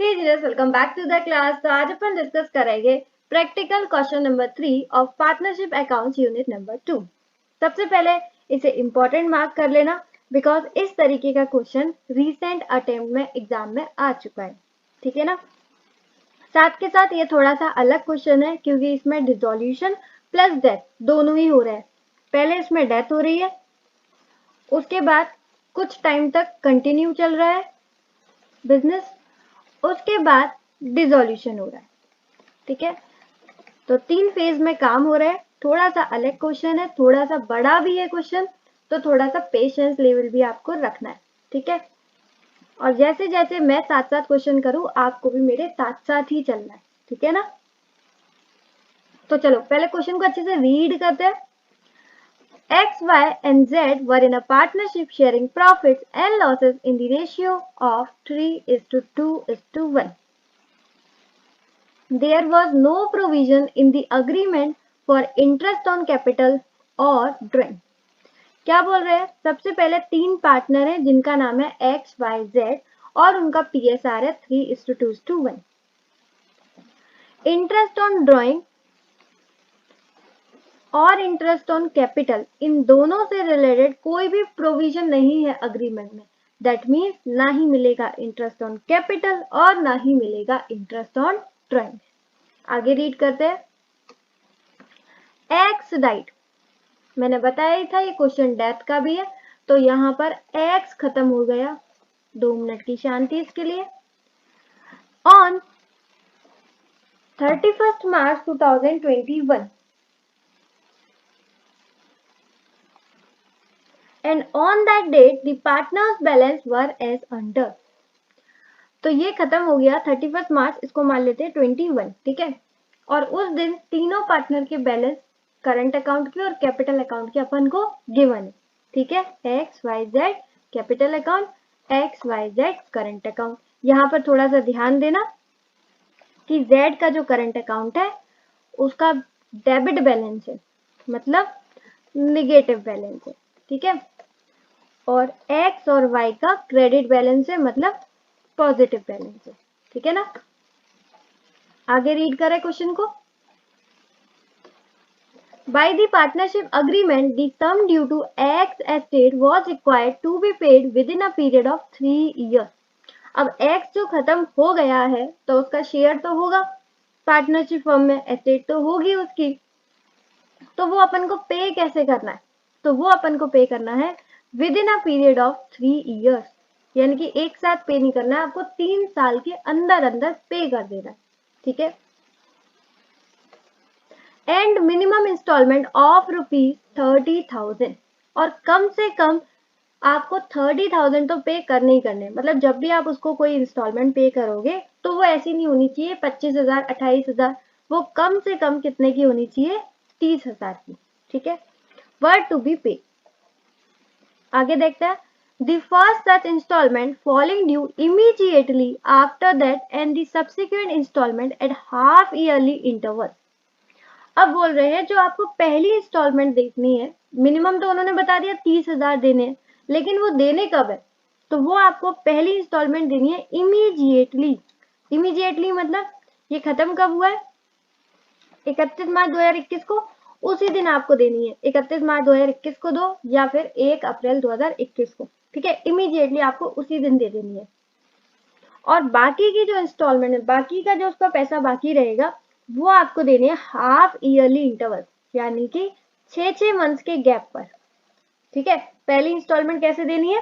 Hey genius, welcome back to the class. तो आज अपन डिस्कस करेंगे practical question number 3 of partnership accounts unit number 2। सबसे पहले इसे इंपॉर्टेंट मार्क कर लेना बिकॉज इस तरीके का क्वेश्चन रीसेंट अटेम्प्ट में एग्जाम में आ चुका है, ठीक है ना। साथ के साथ ये थोड़ा सा अलग क्वेश्चन है क्योंकि इसमें डिसोल्यूशन प्लस डेथ दोनों ही हो रहा है। पहले इसमें डेथ हो रही है, उसके बाद कुछ टाइम तक कंटिन्यू चल रहा है बिजनेस, उसके बाद डिसोल्यूशन हो रहा है, ठीक है। तो 3 फेज में काम हो रहा है। थोड़ा सा अलग क्वेश्चन है, थोड़ा सा बड़ा भी है क्वेश्चन, तो थोड़ा सा पेशेंस लेवल भी आपको रखना है, ठीक है। और जैसे जैसे मैं साथ साथ क्वेश्चन करूं आपको भी मेरे साथ साथ ही चलना है, ठीक है ना। तो चलो पहले क्वेश्चन को अच्छे से रीड करते हैं। X, Y and Z were in a partnership sharing profits and losses in the ratio of 3:2:1. There was no provision in the agreement for interest on capital or drawing. क्या बोल रहे हैं? सबसे पहले 3 पार्टनर हैं जिनका नाम है X, Y, Z और उनका PSR है 3:2:1. इंटरेस्ट ऑन ड्रॉइंग और इंटरेस्ट ऑन कैपिटल, इन दोनों से रिलेटेड कोई भी प्रोविजन नहीं है अग्रीमेंट में। दैट मीन्स ना ही मिलेगा इंटरेस्ट ऑन कैपिटल और ना ही मिलेगा इंटरेस्ट ऑन ड्रॉइंग। आगे रीड करते हैं। एक्स डाइड, मैंने बताया ही था ये क्वेश्चन डेथ का भी है, तो यहाँ पर एक्स खत्म हो गया। 2 मिनट की शांति इसके लिए। On 31st March 2021 and on that date the partners balance were as under. तो ये खत्म हो गया 31 मार्च, इसको मान लेते हैं 21, ठीक है। और उस दिन तीनों पार्टनर के बैलेंस करंट अकाउंट के और कैपिटल अकाउंट के अपन को गिवन है, ठीक है। X Y Z capital account, X Y Z current account. यहाँ पर थोड़ा सा ध्यान देना कि जेड का जो करंट अकाउंट है उसका डेबिट बैलेंस है, मतलब निगेटिव बैलेंस है, ठीक है। और एक्स और वाई का क्रेडिट बैलेंस है, मतलब पॉजिटिव बैलेंस है, ठीक है ना। आगे रीड करें क्वेश्चन को। By the partnership agreement, the sum due to X estate was required to be paid within a period of 3 years. अब X जो खत्म हो गया है तो उसका शेयर तो होगा पार्टनरशिप फर्म में, एस्टेट तो होगी उसकी, तो वो अपन को पे कैसे करना है? तो वो अपन को पे करना है with in a period of 3 years, यानी कि एक साथ पे नहीं करना है आपको, 3 साल के अंदर अंदर पे कर देना है, ठीक है। एंड मिनिमम इंस्टॉलमेंट ऑफ ₹30,000, और कम से कम आपको 30,000 तो पे करने ही करने। मतलब जब भी आप उसको कोई इंस्टॉलमेंट पे करोगे तो वो ऐसी नहीं होनी चाहिए 25,000 28,000, वो कम से कम कितने की होनी चाहिए? 30,000 की, ठीक है। वर टू बी पे। आगे देखते हैं। The first such installment falling due immediately after that and the subsequent installment at half yearly interval. अब बोल रहे हैं जो आपको पहली इंस्टॉलमेंट देखनी है, मिनिमम तो उन्होंने बता दिया 30,000 देने हैं, लेकिन वो देने कब है? तो वो आपको पहली इंस्टॉलमेंट देनी है इमीडिएटली। इमीडिएटली मतलब ये खत्म कब हुआ है? 31 मार्च 2021 को, उसी दिन आपको देनी है। 31 मार्च 2021 को दो या फिर 1 अप्रैल 2021 को, ठीक है। इमीडिएटली आपको उसी दिन दे देनी है। और बाकी की जो इंस्टॉलमेंट है, बाकी का जो उसका पैसा बाकी रहेगा वो आपको देने हैं हाफ ईयरली इंटरवल, यानी कि 6 मंथ्स के गैप पर, ठीक है। पहली इंस्टॉलमेंट कैसे देनी है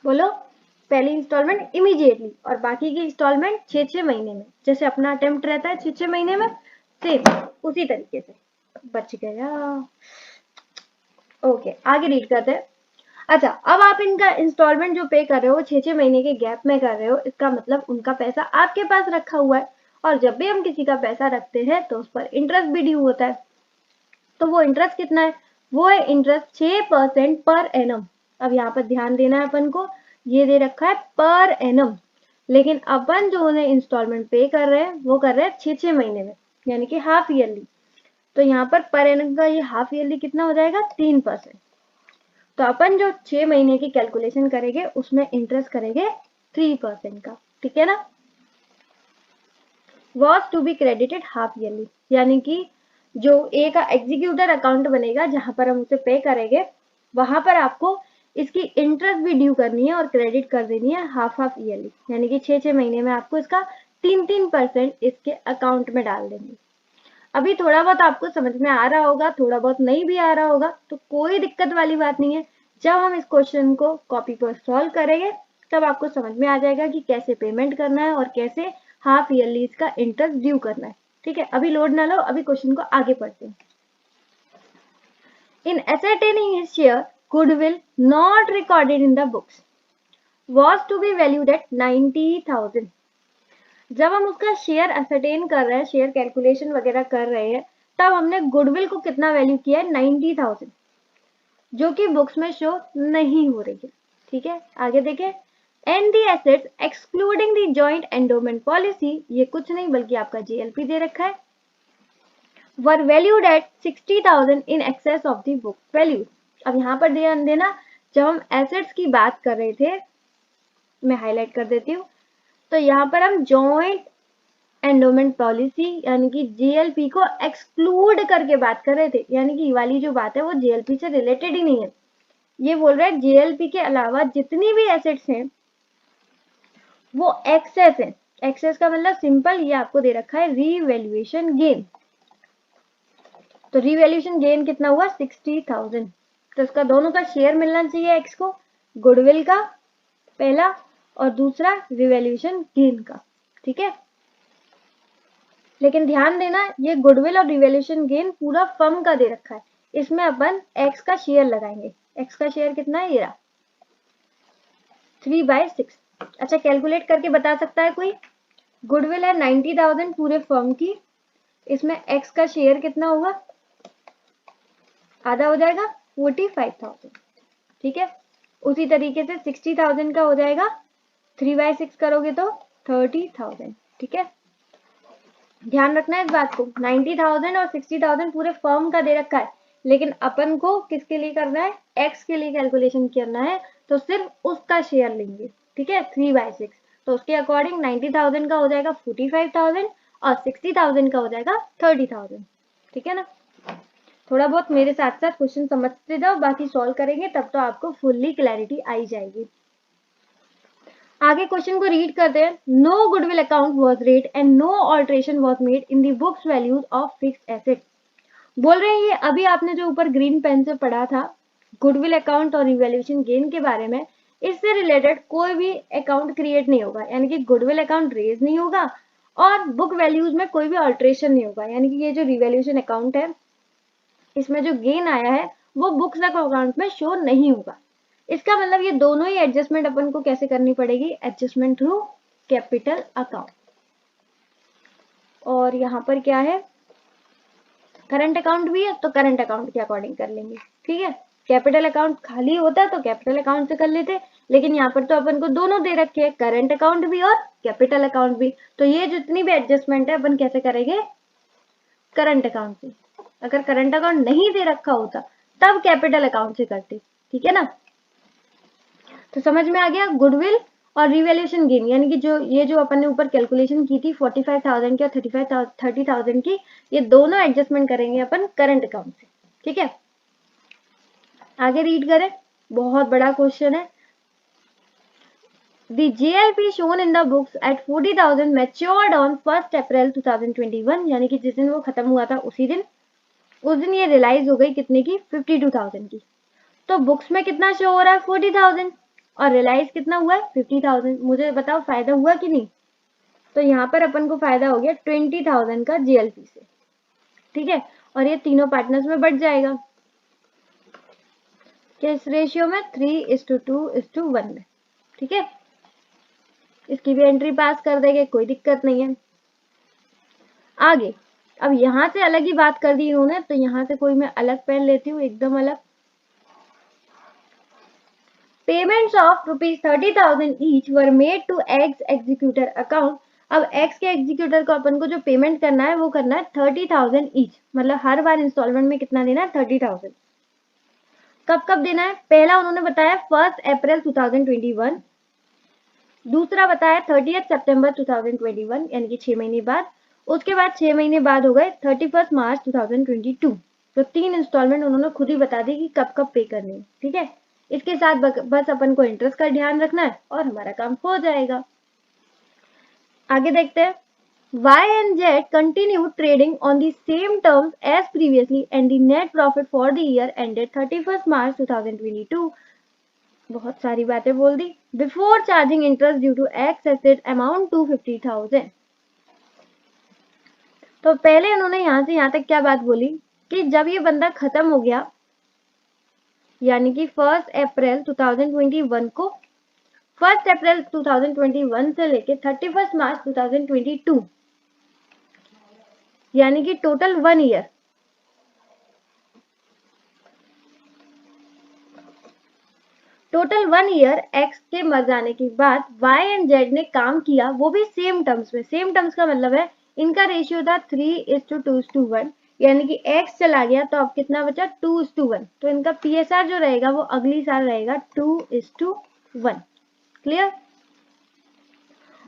बोलो? पहली इंस्टॉलमेंट इमीडिएटली और बाकी की इंस्टॉलमेंट 6 महीने में, जैसे अपना अटेम्प्ट रहता है 6 महीने में, सेम उसी तरीके से। बच गया। ओके, आगे रीड करते हैं। अच्छा, अब आप इनका इंस्टॉलमेंट जो पे कर रहे हो 6 महीने के गैप में कर रहे हो, इसका मतलब उनका पैसा आपके पास रखा हुआ है, और जब भी हम किसी का पैसा रखते हैं तो उस पर इंटरेस्ट भी ड्यू होता है। तो वो इंटरेस्ट कितना है? वो है इंटरेस्ट 6% पर एनम। अब यहाँ पर ध्यान देना है अपन को, ये दे रखा है पर एनम, लेकिन अपन जो उन्हें इंस्टॉलमेंट पे कर रहे हैं वो कर रहे हैं 6 महीने में, यानी कि हाफ ईयरली। तो यहाँ पर एनम का ये हाफ ईयरली कितना हो जाएगा? 3%। तो अपन जो 6 महीने की कैलकुलेशन करेंगे उसमें इंटरेस्ट करेंगे 3% का, ठीक है ना। Was to be credited half yearly, यानी कि जो ए का एग्जीक्यूटर अकाउंट बनेगा जहां पर हम उसे पे करेंगे, वहां पर आपको इसकी इंटरेस्ट भी ड्यू करनी है और क्रेडिट कर देनी है हाफ ईयरली, यानी कि 6 महीने में आपको इसका 3% इसके अकाउंट में डाल देंगे। अभी थोड़ा बहुत आपको समझ में आ रहा होगा, थोड़ा बहुत नहीं भी आ रहा होगा तो कोई दिक्कत वाली बात नहीं है। जब हम इस क्वेश्चन को कॉपी पर सॉल्व करेंगे तब आपको समझ में आ जाएगा कि कैसे पेमेंट करना है और कैसे हाफ ईयरली इसका इंटरेस्ट ड्यू करना है। ठीक है, अभी लोड ना लो, अभी क्वेश्चन को आगे पढ़ते हैं। इन ascertaining his share, goodwill not recorded in the books was to be valued at 90,000। जब हम उसका शेयर असरटेन कर रहे हैं, शेयर कैलकुलेशन वगैरह कर रहे हैं, तब हमने गुडविल को कितना वैल्यू किया है, 90,000, जो कि बुक्स में शो नहीं हो रही है। ठीक है, आगे देखें। And the assets excluding the joint endowment policy, ये कुछ नहीं बल्कि आपका जीएलपी दे रखा है, वर valued at 60,000 in excess of the book value. अब यहाँ पर ध्यान देना, जब हम एसेट्स की बात कर रहे थे, मैं हाईलाइट कर देती हूँ, तो यहाँ पर हम जॉइंट एंडोमेंट पॉलिसी यानी कि जीएलपी को एक्सक्लूड करके बात कर रहे थे, यानी कि ये वाली जो बात है वो जीएलपी से रिलेटेड ही नहीं है। ये बोल रहा है जीएलपी के अलावा जितनी भी एसेट्स हैं वो एक्सेस है। एक्सेस का मतलब सिंपल, ये आपको दे रखा है रीवैल्यूएशन गेन। तो रीवैल्यूएशन गेन कितना हुआ, 60,000। तो इसका दोनों का शेयर मिलना चाहिए एक्स को, गुडविल का पहला और दूसरा रिवैल्यूएशन गेन का। ठीक है, लेकिन ध्यान देना ये गुडविल और रिवैल्यूएशन गेन पूरा फर्म का दे रखा है, इसमें अपन एक्स का शेयर लगाएंगे। एक्स का शेयर कितना है, ये 3/6। अच्छा, कैलकुलेट करके बता सकता है कोई? गुडविल है 90,000 पूरे फर्म की, इसमें एक्स का शेयर कितना होगा, आधा हो जाएगा 45,000। ठीक है, उसी तरीके से 60,000 का हो जाएगा, 3/6 करोगे तो 30,000। ठीक है, ध्यान रखना है इस बात को, 90,000 और 60,000 पूरे फर्म का दे रखा है, लेकिन अपन को किसके लिए करना है, एक्स के लिए कैलकुलेशन करना है, तो सिर्फ उसका शेयर लेंगे। ठीक है, 3/6, तो उसके अकॉर्डिंग 90,000 का हो जाएगा 45,000 और 60,000 का हो जाएगा 30,000। ठीक है ना, थोड़ा बहुत मेरे साथ साथ क्वेश्चन समझते जाओ, बाकी सॉल्व करेंगे तब तो आपको फुल्ली क्लैरिटी आई जाएगी। आगे क्वेश्चन को रीड करते हैं। No goodwill account was read and no alteration was made in the books values of fixed asset. बोल रहे हैं ये अभी आपने जो ऊपर ग्रीन पेन से पढ़ा था गुडविल अकाउंट और रिवैल्यूएशन गेन के बारे में, इससे रिलेटेड कोई भी अकाउंट क्रिएट नहीं होगा, यानी कि गुडविल अकाउंट रेज नहीं होगा और बुक वैल्यूज में कोई भी ऑल्टरेशन नहीं होगा, यानी कि ये जो रिवैल्यूएशन अकाउंट है इसमें जो गेन आया है वो बुक्स अकाउंट में शो नहीं होगा। इसका मतलब ये दोनों ही एडजस्टमेंट अपन को कैसे करनी पड़ेगी, एडजस्टमेंट थ्रू कैपिटल अकाउंट। और यहाँ पर क्या है, करंट अकाउंट भी है तो करंट अकाउंट के अकॉर्डिंग कर लेंगे। ठीक है, कैपिटल अकाउंट खाली होता तो कैपिटल अकाउंट से कर लेते, लेकिन यहाँ पर तो अपन को दोनों दे रखे हैं, करंट अकाउंट भी और कैपिटल अकाउंट भी, तो ये जितनी भी एडजस्टमेंट है अपन कैसे करेंगे, करंट अकाउंट से। अगर करंट अकाउंट नहीं दे रखा होता तब कैपिटल अकाउंट से करते। ठीक है ना, तो समझ में आ गया। गुडविल और रिवैल्यूएशन गेन, यानी कि जो ये जो अपन ने ऊपर कैलकुलेशन की थी 45,000 की और 30,000 की, ये दोनों एडजस्टमेंट करेंगे अपन करंट अकाउंट से। ठीक है, आगे रीड करें, बहुत बड़ा क्वेश्चन है। The JLP shown in the books at 40,000 matured on 1st April 2021, यानी कि जिस दिन वो खत्म हुआ था उसी दिन, उस दिन ये रियलाइज हो गई कितने की, 52,000 की। तो बुक्स में कितना शो हो रहा है, 40,000, और रियलाइज कितना हुआ है, 50,000। मुझे बताओ फायदा हुआ कि नहीं? तो यहाँ पर अपन को फायदा हो गया 20,000 का जीएलपी से। ठीक है, और ये तीनों पार्टनर्स में बढ़ जाएगा किस रेशियो में, 3:2:1 में। ठीक है, इसकी भी एंट्री पास कर देंगे, कोई दिक्कत नहीं है। आगे, अब यहाँ से अलग ही बात कर दी इन्होंने, तो यहाँ से कोई मैं अलग पेन लेती हूँ, एकदम अलग। Payments of ₹30,000 each were made to X executor account. अब एक्स के एग्जीक्यूटर को अपन को जो पेमेंट करना है वो करना है 30,000 ईच, मतलब हर बार इंस्टॉलमेंट में कितना देना है, 30,000। कब कब देना है, पहला उन्होंने बताया 1 अप्रैल 2021, दूसरा बताया 30 सितंबर 2021, यानी कि 6 महीने बाद, उसके बाद 6 महीने बाद हो गए 31 मार्च 2022। तो 3 इंस्टॉलमेंट उन्होंने खुद ही बता दी कि कब कब पे करनी है। ठीक है, इसके साथ बस अपन को इंटरेस्ट का ध्यान रखना है और हमारा काम हो जाएगा। आगे देखते हैं। Y and Z continued trading on the same terms as previously and the net profit for the year ended 31st March 2022. बहुत सारी बातें बोल दी। Before charging interest due to excess amount to 50,000। तो पहले उन्होंने यहाँ से यहाँ तक क्या बात बोली कि जब ये बंदा खत्म हो गया, यानी कि 1 अप्रैल 2021 को, 1 अप्रैल 2021 से लेके 31 मार्च 2022, यानी कि total 1 year, total 1 year x के मर जाने के बाद वाई एंड जेड ने काम किया, वो भी सेम टर्म्स में। सेम टर्म्स का मतलब है इनका रेशियो था 3:2:1, यानी कि एक्स चला गया तो अब कितना बचा 2:1। तो इनका पीएसआर जो रहेगा वो अगली साल रहेगा 2:1। क्लियर।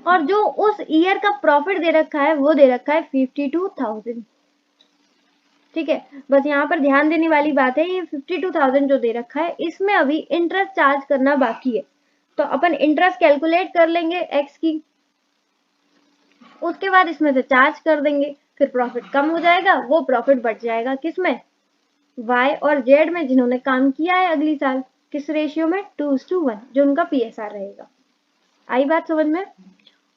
और जो उस ईयर का प्रॉफिट दे रखा है वो दे रखा है 52,000। ठीक है, बस यहाँ पर ध्यान देने वाली बात है, ये 52,000 जो दे रखा है इसमें अभी इंटरेस्ट चार्ज करना बाकी है। तो अपन इंटरेस्ट कैलकुलेट कर लेंगे एक्स की, उसके बाद इसमें से चार्ज कर देंगे, फिर प्रॉफिट कम हो जाएगा, वो प्रॉफिट बढ़ जाएगा किसमें, वाई और जेड में, जिन्होंने काम किया है अगली साल। किस रेशियो में, 2:1, जो उनका पीएसआर रहेगा। आई बात समझ में।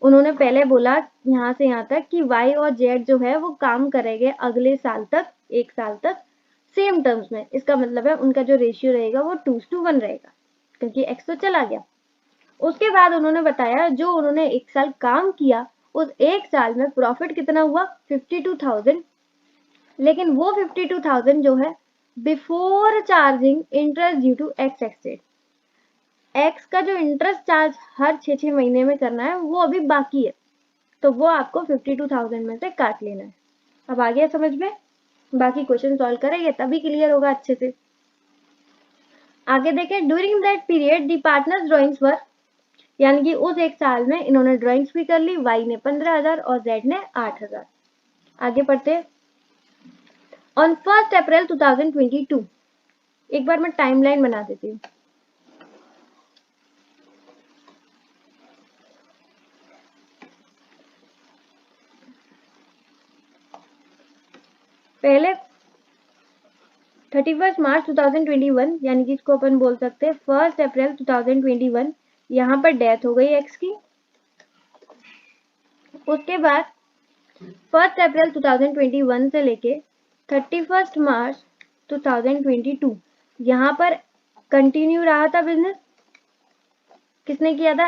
उन्होंने पहले बोला यहाँ से यहाँ तक कि वाई और जेड जो है वो काम करेंगे अगले साल तक, 1 साल तक सेम टर्म्स में। इसका मतलब है उनका जो रेशियो रहेगा वो 2:1 रहेगा, क्योंकि एक्स तो चला गया। उसके बाद उन्होंने बताया जो उन्होंने 1 साल काम किया उस 1 साल में प्रॉफिट कितना हुआ, 52,000। लेकिन वो 52,000 जो है before charging interest due to X exceed, X का जो इंटरेस्ट चार्ज हर 6 महीने में करना है वो अभी बाकी है, तो वो आपको 52,000 में से काट लेना है। अब आ गया समझ में। बाकी क्वेश्चन सॉल्व करेंगे तभी क्लियर होगा अच्छे से। आगे देखें। During that period the partners drawings were, यानी कि उस 1 साल में इन्होंने ड्रॉइंग्स भी कर ली, वाई ने 15,000 और जेड ने 8,000। आगे पढ़ते। ऑन 1 अप्रैल 2022, एक बार मैं टाइमलाइन बना देती हूँ। पहले 31 मार्च 2021, यानी कि इसको अपन बोल सकते हैं 1 अप्रैल 2021, यहाँ पर डेथ हो गई एक्स की। उसके बाद 1 अप्रैल 2021 से लेके 31 मार्च 2022 यहाँ पर कंटिन्यू रहा था बिजनेस। किसने किया था,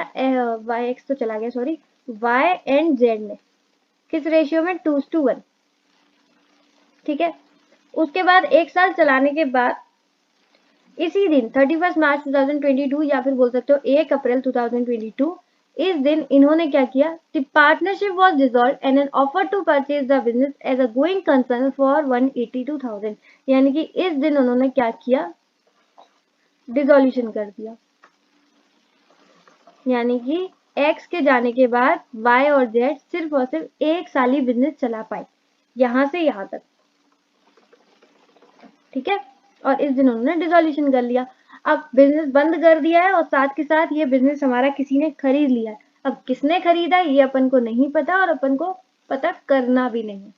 वाई एक्स तो चला गया, सॉरी, वाई एंड जेड ने। किस रेशियो में, 2:1। ठीक है। उसके बाद 1 साल चलाने के बाद इसी दिन 31 मार्च 2022, या फिर बोल सकते हो 1 अप्रैल 2022, इस दिन इन्होंने क्या किया, the partnership was dissolved and an offer to purchase the business as a going concern for 182,000। यानी कि इस दिन उन्होंने क्या किया, डिसॉल्यूशन कर दिया। यानी कि एक्स के जाने के बाद वाई और जेड सिर्फ और सिर्फ 1 साल ही बिजनेस चला पाए, यहां से यहां तक। ठीक है, और इस दिन उन्होंने डिसॉल्यूशन कर लिया। अब बिजनेस बंद कर दिया है और साथ के साथ ये बिजनेस हमारा किसी ने खरीद लिया है। अब किसने खरीदा ये अपन को नहीं पता और अपन को पता करना भी नहीं।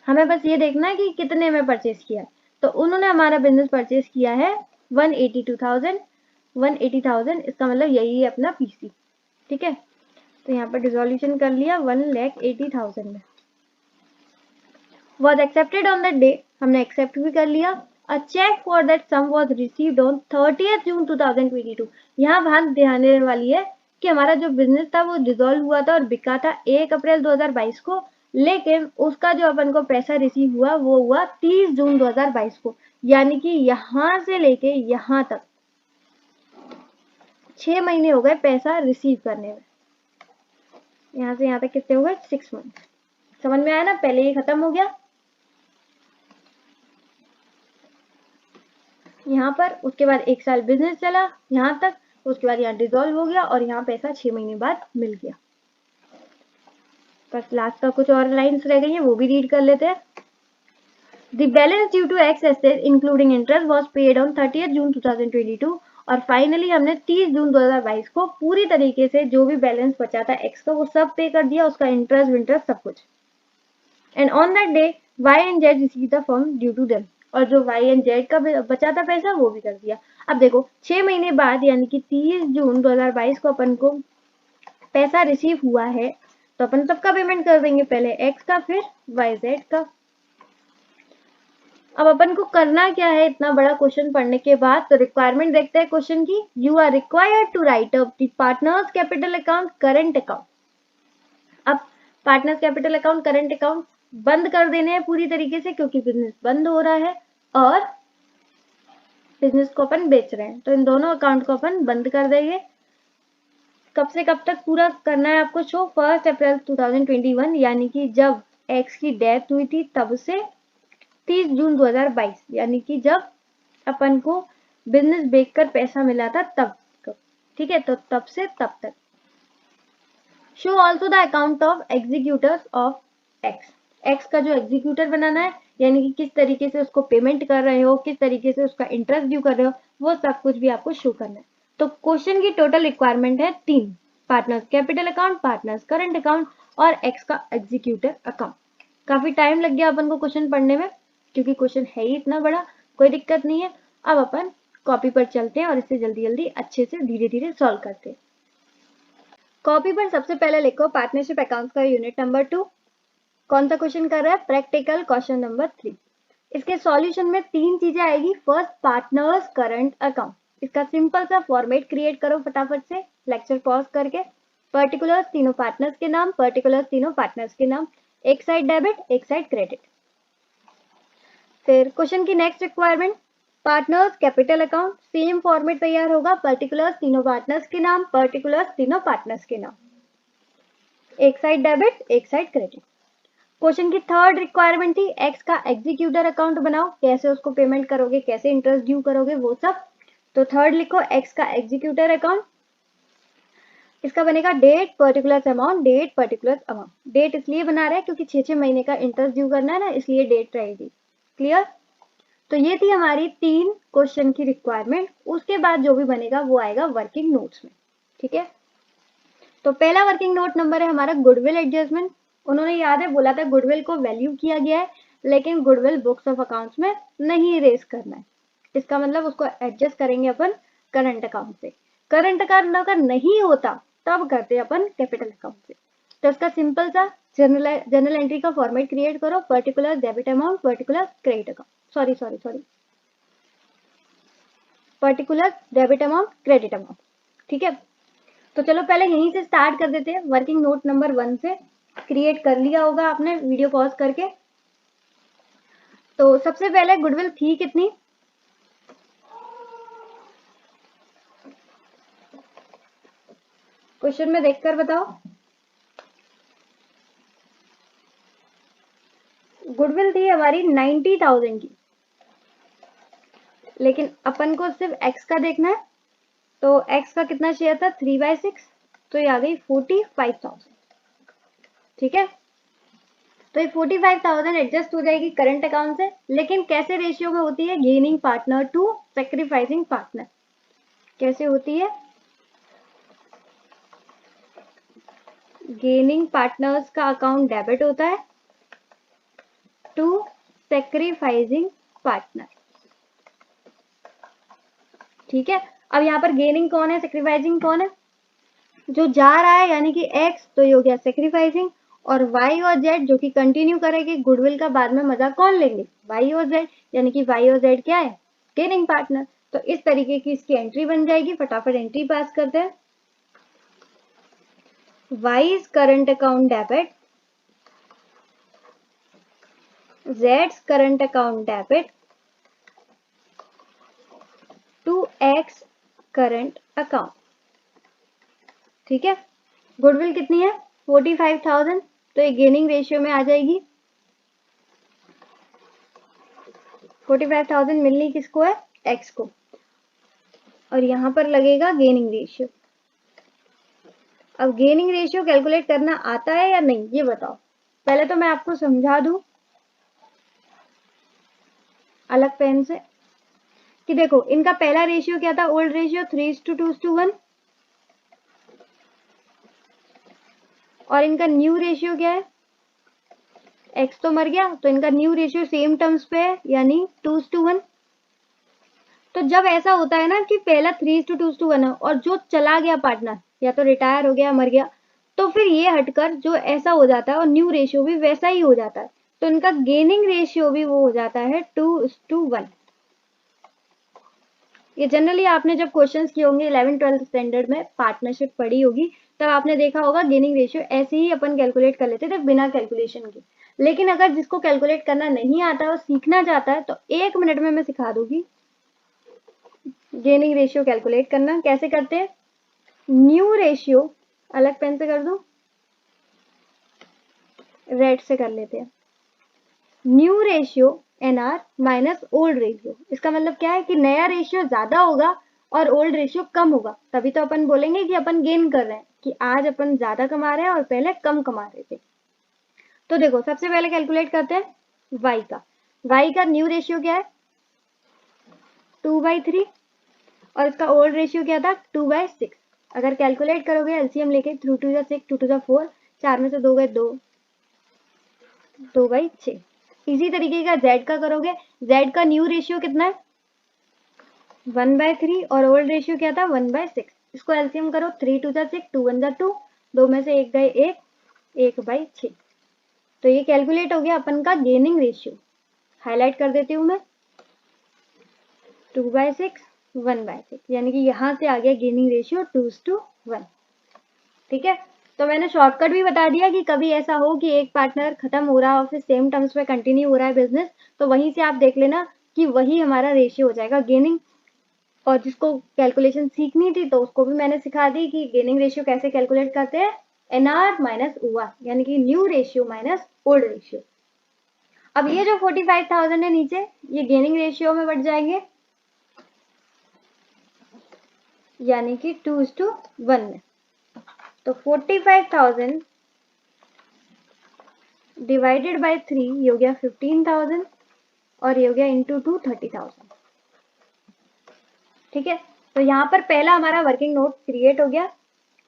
हमें बस ये देखना है कि कितने में परचेज किया। तो उन्होंने हमारा बिजनेस परचेज किया है 182,000, 180,000, इसका मतलब यही है अपना पीसी। ठीक है, तो यहाँ पर डिसॉल्यूशन कर लिया 1,80,000 में। Was accepted on that day, हमने एक्सेप्ट भी कर लिया। A check for that sum was received on 30th June 2022। यहाँ बात ध्यान देने वाली है कि हमारा जो बिजनेस था वो डिसॉल्व हुआ था और बिका था 1 अप्रैल 2022 को, लेकिन उसका जो अपन को पैसा रिसीव हुआ वो हुआ 30 जून 2022 को। यानी कि यहाँ से लेके यहाँ तक 6 महीने हो गए पैसा रिसीव करने में। यहाँ से यहाँ तक कितने हो गए, 6 मंथ। समझ में आया ना, पहले ये खत्म हो गया यहाँ पर, उसके बाद 1 साल बिजनेस चला यहाँ तक, उसके बाद यहाँ डिसॉल्व हो गया और यहाँ पैसा 6 महीने बाद मिल गया। बस लास्ट का कुछ और लाइन्स रह गई हैं, वो भी रीड कर लेते हैं। The balance due to X assets including interest was paid on 30th June 2022 और फाइनली हमने 30 जून 2022 को पूरी तरीके से जो भी बैलेंस बचा था X का वो सब पे कर दिया, उसका इंटरेस्ट विंटरेस्ट सब कुछ। And on that day Y and Z received the firm due to them और जो Y and Z का बचा था पैसा वो भी कर दिया। अब देखो 6 महीने बाद यानी कि 30 जून 2022 को अपन को पैसा रिसीव हुआ है, तो अपन सबका पेमेंट कर देंगे, पहले X का फिर YZ का। अब अपन को करना क्या है इतना बड़ा क्वेश्चन पढ़ने के बाद, तो रिक्वायरमेंट देखते हैं क्वेश्चन की। You are required to write up the partners capital account current account. अब partners capital account current account बंद कर देने हैं पूरी तरीके से, क्योंकि बिजनेस बंद हो रहा है और बिजनेस को अपन बेच रहे हैं, तो इन दोनों अकाउंट को अपन बंद कर देंगे। कब से कब तक पूरा करना है आपको शो? 1 अप्रैल 2021 यानी कि जब एक्स की डेथ हुई थी तब से 30 जून 2022 यानी कि जब अपन को बिजनेस बेचकर पैसा मिला था तब, ठीक है, तो तब से तब तक। Show also the account of executors of x. X का जो एग्जीक्यूटर बनाना है, यानी कि किस तरीके से उसको पेमेंट कर रहे हो, किस तरीके से उसका इंटरेस्ट ड्यू कर रहे हो, वो सब कुछ भी आपको शो करना है। तो क्वेश्चन की टोटल रिक्वायरमेंट है 3, partners capital account, partners current account और एक्स का एग्जीक्यूटर अकाउंट। काफी टाइम लग गया अपन को क्वेश्चन पढ़ने में, क्योंकि क्वेश्चन है ही इतना बड़ा, कोई दिक्कत नहीं है। अब अपन कॉपी पर चलते हैं और इसे जल्दी जल्दी अच्छे से धीरे धीरे सॉल्व करते हैं। कॉपी पर सबसे पहले लिखो पार्टनरशिप अकाउंट्स का यूनिट नंबर 2। कौन सा क्वेश्चन कर रहा है? Practical question number 3। इसके सॉल्यूशन में 3 चीजें आएगी। First, partners current account. इसका सिंपल सा फॉर्मेट क्रिएट करो फटाफट से, लेक्चर पॉज करके। पर्टिकुलर्स तीनों पार्टनर्स के नाम, पर्टिकुलर्स तीनों पार्टनर्स के नाम, एक साइड डेबिट एक साइड क्रेडिट। फिर क्वेश्चन की next requirement, partners capital account. Same format तैयार होगा, पर्टिकुलर्स तीनों पार्टनर्स के नाम, पर्टिकुलर्स तीनों पार्टनर्स के नाम, एक साइड डेबिट एक साइड क्रेडिट। क्वेश्चन की थर्ड रिक्वायरमेंट थी एक्स का एग्जीक्यूटर अकाउंट बनाओ, कैसे उसको पेमेंट करोगे, कैसे इंटरेस्ट ड्यू करोगे, वो सब। तो थर्ड लिखो एक्स का एग्जीक्यूटर अकाउंट। इसका बनेगा date particular amount, date particular amount. Date इसलिए बना रहे हैं क्योंकि 6 महीने का इंटरेस्ट ड्यू करना है ना, इसलिए डेट रहेगी। क्लियर? तो ये थी हमारी 3 क्वेश्चन की रिक्वायरमेंट। उसके बाद जो भी बनेगा वो आएगा वर्किंग नोट्स में, ठीक है। तो पहला वर्किंग नोट नंबर है हमारा गुडविल एडजस्टमेंट। उन्होंने याद है बोला था गुडविल को वैल्यू किया गया है, लेकिन गुडविल बुक्स ऑफ अकाउंट्स में नहीं रेस करना है। इसका मतलब उसको एडजस्ट करेंगे अपन करंट अकाउंट से। करंट अकाउंट अगर नहीं होता तब करते अपन कैपिटल अकाउंट से। तो इसका सिंपल सा जर्नल एंट्री का फॉर्मेट क्रिएट करो, particular debit amount, particular credit account, sorry particular debit amount, credit amount, ठीक है। तो चलो पहले यहीं से स्टार्ट कर देते हैं, वर्किंग नोट नंबर 1 से। क्रिएट कर लिया होगा आपने वीडियो पॉज करके। तो सबसे पहले गुडविल थी कितनी? क्वेश्चन में देखकर बताओ। गुडविल थी हमारी 90,000 की, लेकिन अपन को सिर्फ एक्स का देखना है। तो एक्स का कितना शेयर था? 3/6, तो ये आ गई 45,000, ठीक है। तो ये 45,000 एडजस्ट हो जाएगी करंट अकाउंट से, लेकिन कैसे रेशियो में होती है? Gaining partner to sacrificing partner. कैसे होती है? गेनिंग पार्टनर्स का अकाउंट डेबिट होता है टू सैक्रिफाइसिंग पार्टनर, ठीक है। अब यहाँ पर गेनिंग कौन है, सैक्रिफाइसिंग कौन है? जो जा रहा है यानी कि एक्स, तो ये हो गया सैक्रिफाइसिंग। और वाई और जेड जो कि कंटिन्यू करेंगे गुडविल का, बाद में मजा कौन लेंगे? वाई और जेड, यानी कि वाई और जेड क्या है? Gaining partner. तो इस तरीके की इसकी एंट्री बन जाएगी। फटाफट एंट्री पास करते हैं। वाई's करंट अकाउंट डेबिट, जेड्स current account debit to X current account, ठीक है। गुडविल कितनी है? 45,000, तो ये गेनिंग रेशियो में आ जाएगी। 45,000 मिलनी किसको है? एक्स को। और यहां पर लगेगा गेनिंग रेशियो। अब गेनिंग रेशियो कैलकुलेट करना आता है या नहीं ये बताओ। पहले तो मैं आपको समझा दूं अलग पेन से कि देखो इनका पहला रेशियो क्या था, ओल्ड रेशियो 3:2:1, और इनका न्यू रेशियो क्या है, एक्स तो मर गया तो इनका न्यू रेशियो सेम टर्म्स पे है यानी 2:1। तो जब ऐसा होता है ना कि पहला 3:2:1 है और जो चला गया पार्टनर या तो रिटायर हो गया मर गया, तो फिर ये हटकर जो ऐसा हो जाता है और न्यू रेशियो भी वैसा ही हो जाता है, तो इनका गेनिंग रेशियो भी वो हो जाता है 2:1। ये जनरली आपने जब क्वेश्चंस किए होंगे 11th-12th स्टैंडर्ड में पार्टनरशिप पढ़ी होगी तब आपने देखा होगा गेनिंग रेशियो ऐसे ही अपन कैलकुलेट कर लेते थे बिना कैलकुलेशन के। लेकिन अगर जिसको कैलकुलेट करना नहीं आता है और सीखना चाहता है तो 1 मिनट में मैं सिखा दूंगी गेनिंग रेशियो कैलकुलेट करना कैसे करते हैं। न्यू रेशियो अलग पेन से कर दो, रेड से कर लेते हैं। New ratio NR minus old ratio, इसका मतलब क्या है कि नया रेशियो ज्यादा होगा और ओल्ड रेशियो कम होगा, तभी तो अपन बोलेंगे कि अपन गेन कर रहे हैं, कि आज अपन ज्यादा कमा रहे हैं और पहले कम कमा रहे थे। तो देखो सबसे पहले कैलकुलेट करते हैं वाई का। वाई का न्यू रेशियो क्या है 2/3 और इसका ओल्ड रेशियो क्या था 2/6। अगर कैलकुलेट करोगे एलसीएम लेके 2 2 6 2 2 4, 4 में से 2 गए 2, 2/6। इसी तरीके का जेड का करोगे, जेड का न्यू रेशियो कितना है 1/3 और ओल्ड रेशियो क्या था 1/6। इसको एलसीएम करो 3 2 6 2 1 2, 2 में से 1 गए 1, 1/6। तो ये कैलकुलेट हो गया अपन का गेनिंग रेशियो। हाईलाइट कर देती हूँ मैं 2/6 1/6, यानी कि यहाँ से आ गया गेनिंग रेशियो 2:1। ठीक है, तो मैंने शॉर्टकट भी बता दिया कि कभी ऐसा हो कि एक पार्टनर खत्म हो रहा हो फिर सेम टर्म्स पे कंटिन्यू हो रहा है बिजनेस, तो वहीं से आप देख लेना कि वही हमारा रेशियो हो जाएगा गेनिंग। और जिसको कैलकुलेशन सीखनी थी तो उसको भी मैंने सिखा दी कि गेनिंग रेशियो कैसे कैलकुलेट करते हैं, एनआर माइनस ओआर, यानी कि new ratio minus old ratio. अब ये जो 45,000 है नीचे ये गेनिंग रेशियो में बढ़ जाएंगे यानी कि 2:1 में। तो 45,000 डिवाइडेड बाय 3 ये हो गया 15,000 और ये हो गया इंटू 2 30,000। ठीक है, तो यहाँ पर पहला हमारा वर्किंग नोट क्रिएट हो गया।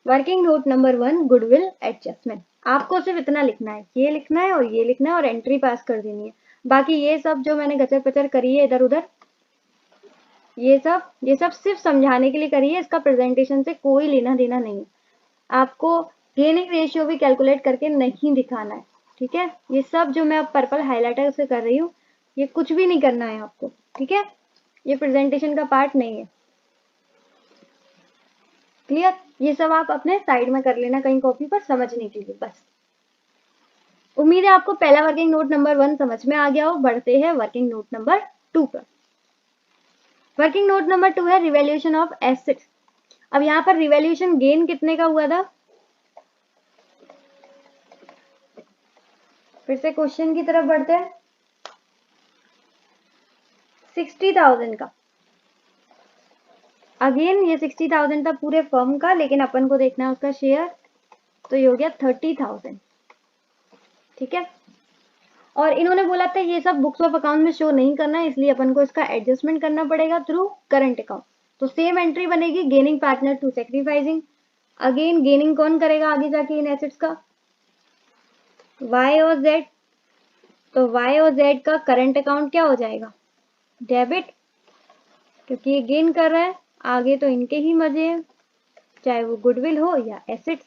Working note number 1 goodwill adjustment. आपको सिर्फ इतना लिखना है, ये लिखना है और ये लिखना है और एंट्री पास कर देनी है। बाकी ये सब जो मैंने गचर पचर करी है इधर उधर ये सब सिर्फ समझाने के लिए करी है, इसका प्रेजेंटेशन से कोई लेना देना नहीं है। आपको गेनिंग रेशियो भी कैलकुलेट करके नहीं दिखाना है। ठीक है, ये सब जो मैं अब पर्पल हाईलाइटर से कर रही हूँ ये कुछ भी नहीं करना है आपको। ठीक है, ये प्रेजेंटेशन का पार्ट नहीं है। क्लियर, ये सब आप अपने साइड में कर लेना कहीं कॉपी पर समझने के लिए बस। उम्मीद है आपको पहला वर्किंग नोट नंबर 1 समझ में आ गया हो। बढ़ते हैं वर्किंग नोट नंबर 2 पर। वर्किंग नोट नंबर 2 है रिवैल्यूएशन ऑफ एसेट्स। अब यहाँ पर रिवैल्यूएशन गेन कितने का हुआ था, फिर से क्वेश्चन की तरफ बढ़ते हैं। 60,000 का। अगेन ये 60,000 था पूरे फर्म का, लेकिन अपन को देखना है उसका शेयर, तो ये हो गया 30,000। ठीक है, और इन्होंने बोला था ये सब बुक्स ऑफ अकाउंट में शो नहीं करना है, इसलिए अपन को इसका एडजस्टमेंट करना पड़ेगा थ्रू करंट अकाउंट। तो सेम एंट्री बनेगी gaining partner to sacrificing. Again gaining कौन करेगा आगे जाके इन एसेट्स का, वाई और जेड। तो वाई और जेड का करंट अकाउंट क्या हो जाएगा डेबिट, क्योंकि ये गेन कर रहा है, आगे तो इनके ही मजे हैं चाहे वो गुडविल हो या एसेट्स।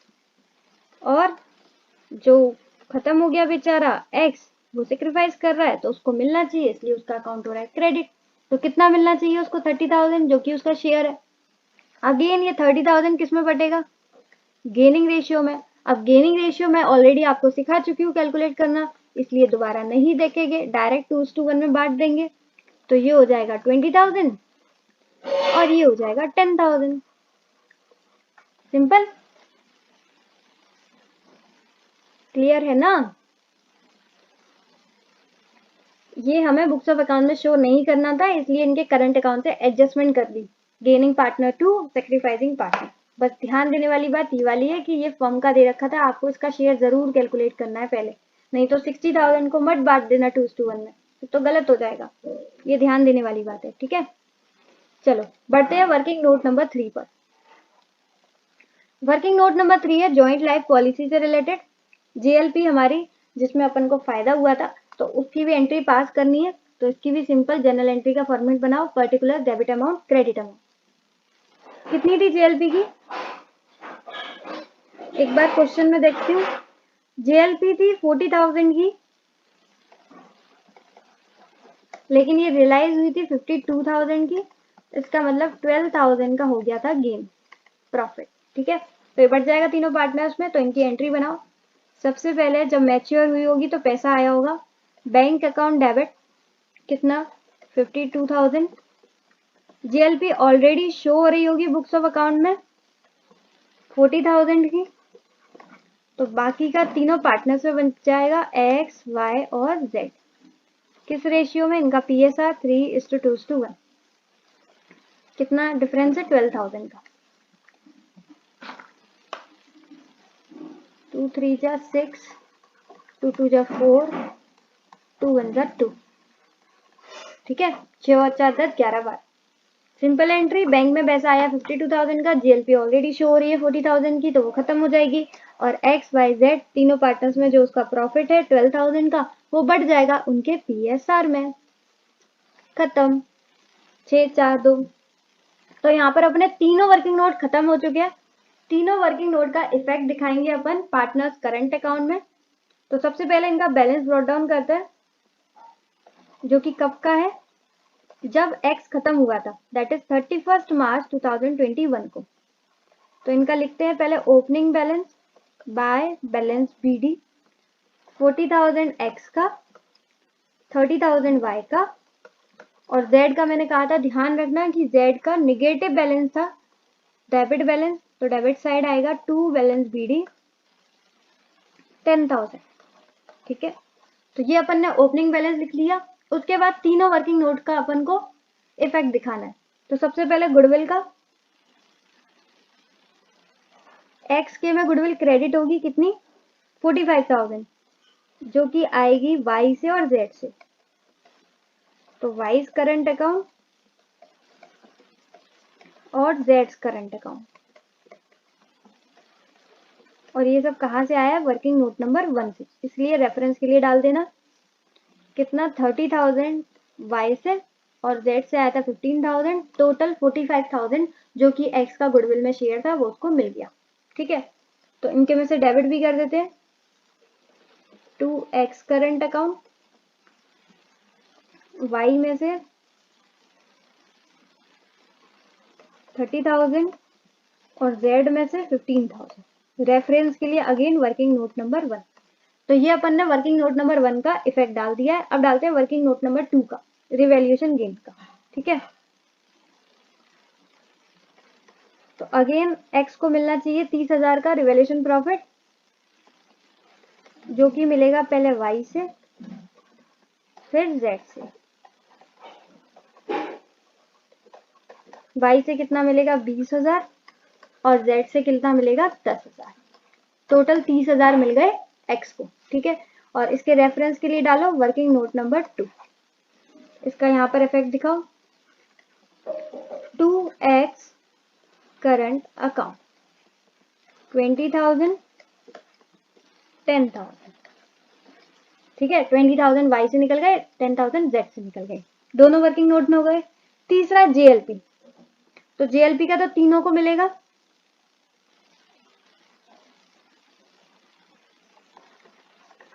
और जो खत्म हो गया बेचारा एक्स वो सेक्रीफाइस कर रहा है तो उसको मिलना चाहिए, इसलिए उसका अकाउंट हो रहा है क्रेडिट। तो कितना मिलना चाहिए उसको 30,000 जो कि उसका शेयर है। अगेन ये 30,000 किस में बटेगा गेनिंग रेशियो में। अब गेनिंग रेशियो मैं ऑलरेडी आपको सिखा चुकी हूँ कैलकुलेट करना, इसलिए दोबारा नहीं देखेंगे, डायरेक्ट 2:1 में बांट देंगे। तो ये हो जाएगा 20,000 और ये हो जाएगा 10,000। सिंपल, क्लियर है ना। ये हमें बुक्स ऑफ अकाउंट में शो नहीं करना था, इसलिए इनके करंट अकाउंट से एडजस्टमेंट कर दी, gaining partner to sacrificing partner. बस ध्यान देने वाली बात ये वाली है कि ये फर्म का दे रखा था, आपको इसका शेयर जरूर कैलकुलेट करना है पहले, नहीं तो 60,000 को मत बांट देना 2:1 में, तो गलत हो जाएगा। ये ध्यान देने वाली बात है, ठीक है। चलो बढ़ते हैं वर्किंग नोट नंबर 3 पर। वर्किंग नोट नंबर 3 है जॉइंट लाइफ पॉलिसी से रिलेटेड। जेएलपी हमारी जिसमें अपन को फायदा हुआ था, तो उसकी भी एंट्री पास करनी है। तो इसकी भी सिंपल जनरल एंट्री का फॉर्मेट बनाओ, particular debit amount credit amount. कितनी थी जेएलपी की, एक बार क्वेश्चन में देखती हूँ। जेएलपी थी 40,000 की, लेकिन ये रियलाइज हुई थी 52,000 की। इसका मतलब 12,000 का हो गया था गेन, प्रॉफिट, ठीक है। तो ये बढ़ जाएगा तीनों पार्टनर्स में, तो इनकी एंट्री बनाओ। सबसे पहले जब मैच्योर हुई होगी तो पैसा आया होगा, बैंक अकाउंट डेबिट कितना 52,000। जेएलपी ऑलरेडी शो हो रही होगी बुक्स ऑफ अकाउंट में 40,000 की, तो बाकी का तीनों पार्टनर्स में बन जाएगा एक्स वाई और जेड। किस रेशियो में, इनका पीएसआर 3:2:1। कितना डिफरेंस है 12,000 का। 2 3 जा 6, 2 2 जा 4, 2 1 जा 2, ठीक है। 6 और 4 10 11 12। सिंपल एंट्री, बैंक में पैसा आया 52,000 का, जेएलपी ऑलरेडी शो हो रही है 40,000 की, तो वो खत्म हो जाएगी। और एक्स वाई जेड तीनों पार्टनर्स में जो उसका प्रॉफिट है 12,000 का, वो बढ़ जाएगा उनके पीएसआर में। खत्म, 6 4 2। तो यहाँ पर अपने तीनों वर्किंग नोट खत्म हो चुके हैं। तीनों वर्किंग नोट का इफेक्ट दिखाएंगे अपन पार्टनर्स करंट अकाउंट में। तो सबसे पहले इनका बैलेंस ब्रॉट डाउन करते हैं, जो कि कब का है, जब एक्स खत्म हुआ था, दैट इज 31 मार्च 2021 को। तो इनका लिखते हैं पहले opening balance by balance BD, 40,000 X का, 30,000 वाई का, और जेड का मैंने कहा था ध्यान रखना कि जेड का निगेटिव बैलेंस था, डेबिट बैलेंस, तो डेबिट साइड आएगा टू बैलेंस बीडी 10,000, ठीक है। तो ये अपन ने ओपनिंग बैलेंस लिख लिया। उसके बाद तीनों वर्किंग नोट का अपन को इफेक्ट दिखाना है। तो सबसे पहले गुडविल का, एक्स के में गुडविल क्रेडिट होगी कितनी 45,000, जो कि आएगी वाई से और जेड से। तो वाइज करंट अकाउंट और जेड्स करंट अकाउंट, और ये सब कहाँ से आया, वर्किंग नोट नंबर 1 से, इसलिए रेफरेंस के लिए डाल देना। कितना 30,000 वाई से और जेड से आया था 15,000, टोटल 45,000 जो कि एक्स का गुडविल में शेयर था वो उसको मिल गया, ठीक है। तो इनके में से डेबिट भी कर देते हैं, 2x करंट अकाउंट, वाई में से 30,000 और जेड में से 15,000। रेफरेंस के लिए अगेन वर्किंग नोट नंबर 1। तो ये अपन ने वर्किंग नोट नंबर 1 का इफेक्ट डाल दिया है। अब डालते हैं वर्किंग नोट नंबर 2 का, रिवैल्यूएशन गेन का, ठीक है। तो अगेन एक्स को मिलना चाहिए 30,000 का रिवैल्यूएशन प्रॉफिट, जो कि मिलेगा पहले वाई से फिर जेड से। वाई से कितना मिलेगा 20,000 और जेड से कितना मिलेगा 10,000। टोटल 30,000 मिल गए एक्स को, ठीक है। और इसके रेफरेंस के लिए डालो वर्किंग नोट नंबर 2। इसका यहाँ पर इफेक्ट दिखाओ, 2x करंट अकाउंट 20,000 10,000, ठीक है। 20,000 वाई से निकल गए, 10,000 जेड से निकल गए, दोनों वर्किंग नोट में हो गए। तीसरा जेएलपी, तो जेएलपी का तो तीनों को मिलेगा,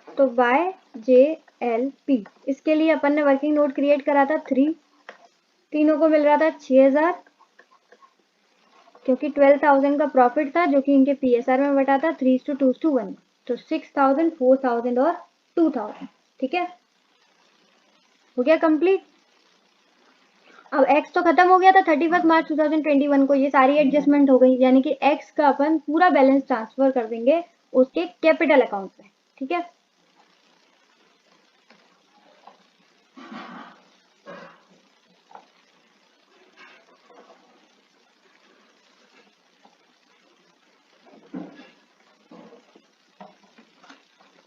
तो बाय जेएलपी, इसके लिए अपन ने वर्किंग नोट क्रिएट करा था 3, तीनों को मिल रहा था 6,000, क्योंकि 12,000 का प्रॉफिट था जो कि इनके पीएसआर में बटा था 3:2:1, तो 6,000 4,000 और 2,000, ठीक है। हो गया कंप्लीट। अब एक्स तो खत्म हो गया था 31 मार्च 2021 को, ये सारी एडजस्टमेंट हो गई, यानी कि एक्स का अपन पूरा बैलेंस ट्रांसफर कर देंगे उसके कैपिटल अकाउंट में, ठीक है।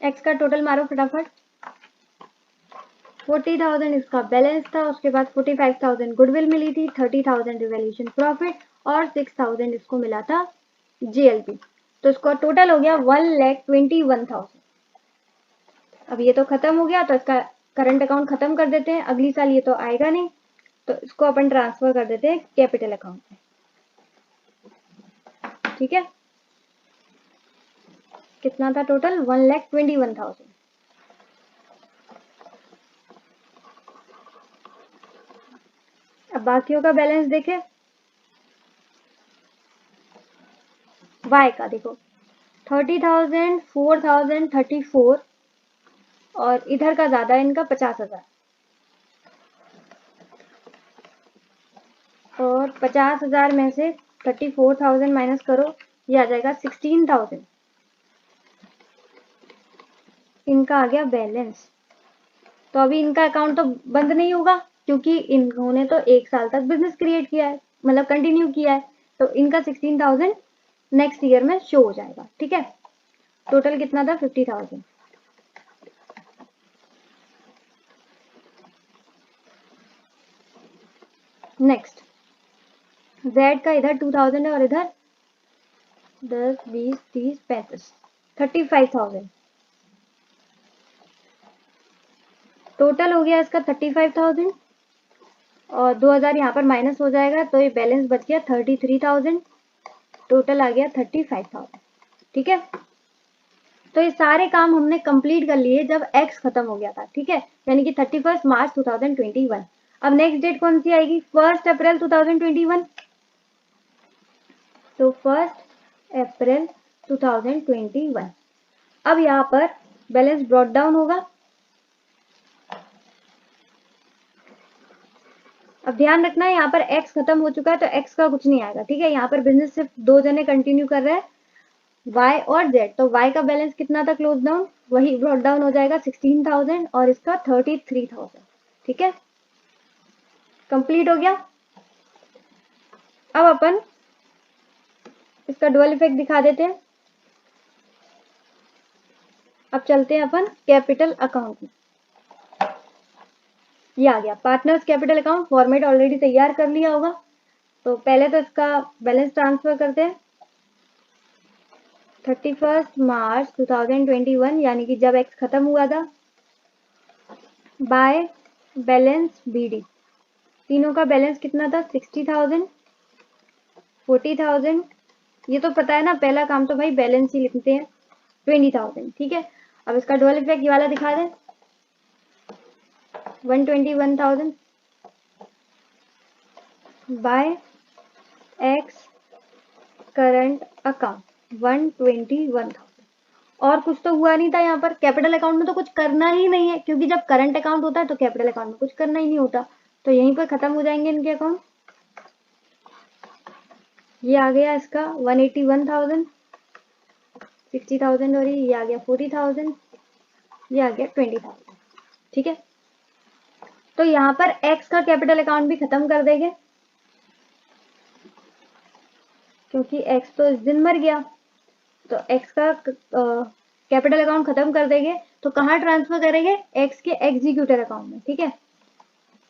एक्स का टोटल मारो फटाफट। 40,000 इसका बैलेंस था, उसके बाद 45,000 गुडविल मिली थी, 30,000 रिवैल्यूएशन प्रॉफिट और 6,000 इसको मिला था जीएलपी। तो इसका टोटल हो गया 1,21,000। अब ये तो खत्म हो गया, तो इसका करंट अकाउंट खत्म कर देते हैं, अगली साल ये तो आएगा नहीं, तो इसको अपन ट्रांसफर कर देते हैं कैपिटल अकाउंट में। ठीक है, कितना था टोटल? 1,21,000। अब बाकियों का बैलेंस देखें। वाई का देखो 30,000, 4,000, 34 और इधर का ज्यादा है इनका 50,000। और 50,000 में से 34,000 माइनस करो, ये आ जाएगा 16,000। इनका आ गया बैलेंस। तो अभी इनका अकाउंट तो बंद नहीं होगा, क्योंकि इन्होंने तो 1 साल तक बिजनेस क्रिएट किया है, मतलब कंटिन्यू किया है, तो इनका 16,000 नेक्स्ट ईयर में शो हो जाएगा। ठीक है, टोटल कितना था? 50,000। नेक्स्ट जेड का इधर 2,000 है और इधर 10, 20, 30, 35, 35,000। टोटल हो गया इसका 35,000 और 2,000 यहाँ पर माइनस हो जाएगा, तो ये बैलेंस बच गया 33,000। टोटल आ गया 35,000। ठीक है, तो ये सारे काम हमने कंप्लीट कर लिए जब एक्स खत्म हो गया था। ठीक है, यानी कि 31 मार्च 2021। अब नेक्स्ट डेट कौन सी आएगी? 1 अप्रैल 2021। तो 1 अप्रैल 2021। अब यहाँ पर बैलेंस ब्रॉट डाउन होगा। अब ध्यान रखना है, यहाँ पर एक्स खत्म हो चुका है तो एक्स का कुछ नहीं आएगा। ठीक है, यहाँ पर बिजनेस सिर्फ 2 जने कंटिन्यू कर रहे हैं, वाई और जेड। तो वाई का बैलेंस कितना था क्लोज डाउन? वही ब्रॉट डाउन हो जाएगा 16,000 और इसका 33,000। ठीक है, कंप्लीट हो गया। अब अपन इसका डुअल इफेक्ट दिखा देते हैं। अब चलते हैं अपन कैपिटल अकाउंट में। ये आ गया partners capital account, format already तैयार कर लिया होगा। तो पहले तो इसका बैलेंस ट्रांसफर करते हैं। 31 मार्च 2021 यानी कि जब एक्स खत्म हुआ था, बाय बैलेंस बीडी। तीनों का बैलेंस कितना था? 60,000, 40,000। ये तो पता है ना, पहला काम तो भाई बैलेंस ही लिखते हैं। 20,000। ठीक है, अब इसका डुअल इफेक्ट ये वाला दिखा दें। 121,000 बाय एक्स करंट अकाउंट 121,000। और कुछ तो हुआ नहीं था यहाँ पर। कैपिटल अकाउंट में तो कुछ करना ही नहीं है, क्योंकि जब करंट अकाउंट होता है तो कैपिटल अकाउंट में कुछ करना ही नहीं होता। तो यहीं पर खत्म हो जाएंगे इनके अकाउंट। ये आ गया इसका 181,000, 60,000 और ये आ गया 40,000, ये आ गया 20,000। ठीक है, तो यहाँ पर एक्स का कैपिटल अकाउंट भी खत्म कर देंगे, क्योंकि एक्स तो इस दिन मर गया। तो एक्स का कैपिटल अकाउंट खत्म कर देंगे, तो कहाँ ट्रांसफर करेंगे? एक्स के एग्जीक्यूटर अकाउंट में। ठीक है,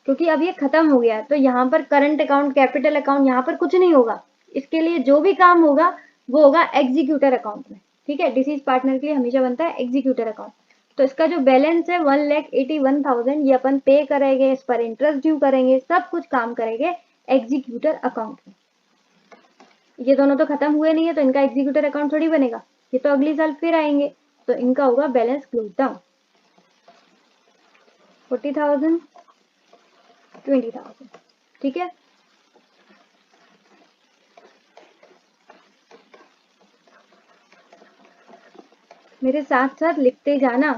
क्योंकि अब ये खत्म हो गया, तो यहाँ पर करंट अकाउंट, कैपिटल अकाउंट, यहाँ पर कुछ नहीं होगा। इसके लिए जो भी काम होगा वो होगा एग्जीक्यूटर अकाउंट में। ठीक है, डिसीज पार्टनर के लिए हमेशा बनता है एग्जीक्यूटर अकाउंट। तो इसका जो बैलेंस है 1,81,000, ये अपन पे करेंगे, इस पर इंटरेस्ट ड्यू करेंगे, सब कुछ काम करेंगे एग्जीक्यूटर अकाउंट में। ये दोनों तो खत्म हुए नहीं है, तो इनका एग्जीक्यूटर अकाउंट थोड़ी बनेगा, ये तो अगली साल फिर आएंगे। तो इनका होगा बैलेंस क्लोज डाउन 40,000, 20,000। ठीक है, मेरे साथ साथ लिखते जाना।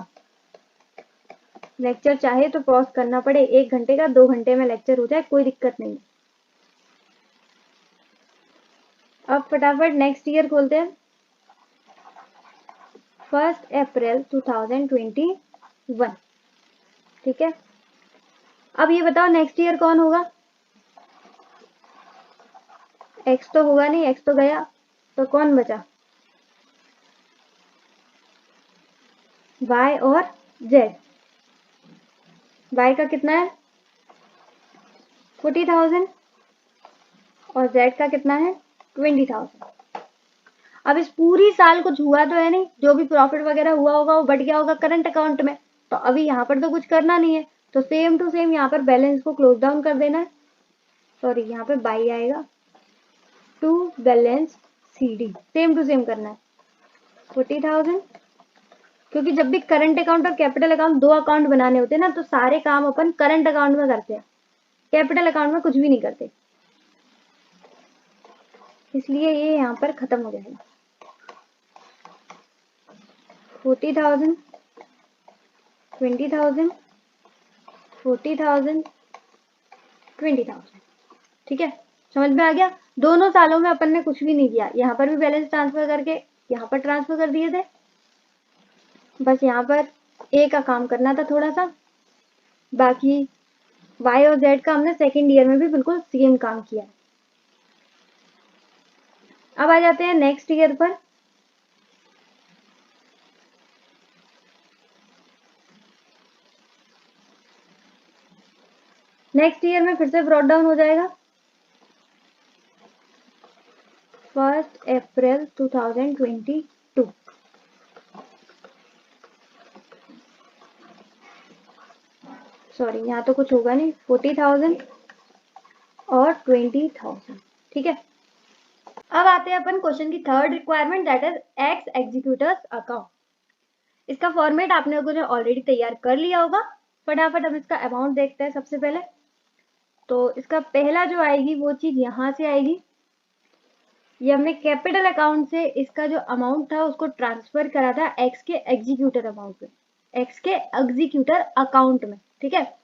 लेक्चर चाहे तो पॉज करना पड़े, 1 घंटे का 2 घंटे में लेक्चर हो जाए, कोई दिक्कत नहीं। अब फटाफट नेक्स्ट ईयर खोलते हैं। 1 अप्रैल 2021। ठीक है, अब ये बताओ नेक्स्ट ईयर कौन होगा? एक्स तो होगा नहीं, एक्स तो गया, तो कौन बचा? वाई और जेड। वाई का कितना है 40,000 और जेड का कितना है 20,000। अब इस पूरी साल कुछ हुआ तो है नहीं, जो भी प्रॉफिट वगैरह हुआ होगा वो बढ़ गया होगा करंट अकाउंट में, तो अभी यहाँ पर तो कुछ करना नहीं है, तो सेम टू सेम यहाँ पर बैलेंस को क्लोज डाउन कर देना है। सॉरी, यहाँ पे बाई आएगा, to balance C D same to same करना है 40,000, क्योंकि जब भी करंट अकाउंट और कैपिटल अकाउंट दो अकाउंट बनाने होते हैं ना, तो सारे काम अपन करंट अकाउंट में करते हैं, कैपिटल अकाउंट में कुछ भी नहीं करते, इसलिए ये यहाँ पर खत्म हो जाएगा। 40,000, 20,000, 40,000, 20,000। ठीक है, समझ में आ गया। दोनों सालों में अपन ने कुछ भी नहीं किया, यहाँ पर भी बैलेंस ट्रांसफर करके यहाँ पर ट्रांसफर कर दिए थे, बस यहाँ पर ए का काम करना था थोड़ा सा, बाकी वाई और जेड का हमने सेकेंड ईयर में भी बिल्कुल सेम काम किया है। अब आ जाते हैं नेक्स्ट ईयर पर। नेक्स्ट ईयर में फिर से ब्रॉट डाउन हो जाएगा 1 अप्रैल 2022। सॉरी, यहाँ तो कुछ होगा नहीं, 40,000 और 20,000। ठीक है, अब आते हैं अपन क्वेश्चन की third requirement, that is x executors account. इसका फॉर्मेट आपने को ऑलरेडी तैयार कर लिया होगा, फटाफट हम इसका अमाउंट देखते हैं। सबसे पहले तो इसका पहला जो आएगी वो चीज यहाँ से आएगी, ये हमने कैपिटल अकाउंट से इसका जो अमाउंट था उसको ट्रांसफर करा था एक्स के एग्जीक्यूटर अमाउंट में, एक्स के एग्जीक्यूटर अकाउंट में। ठीक है,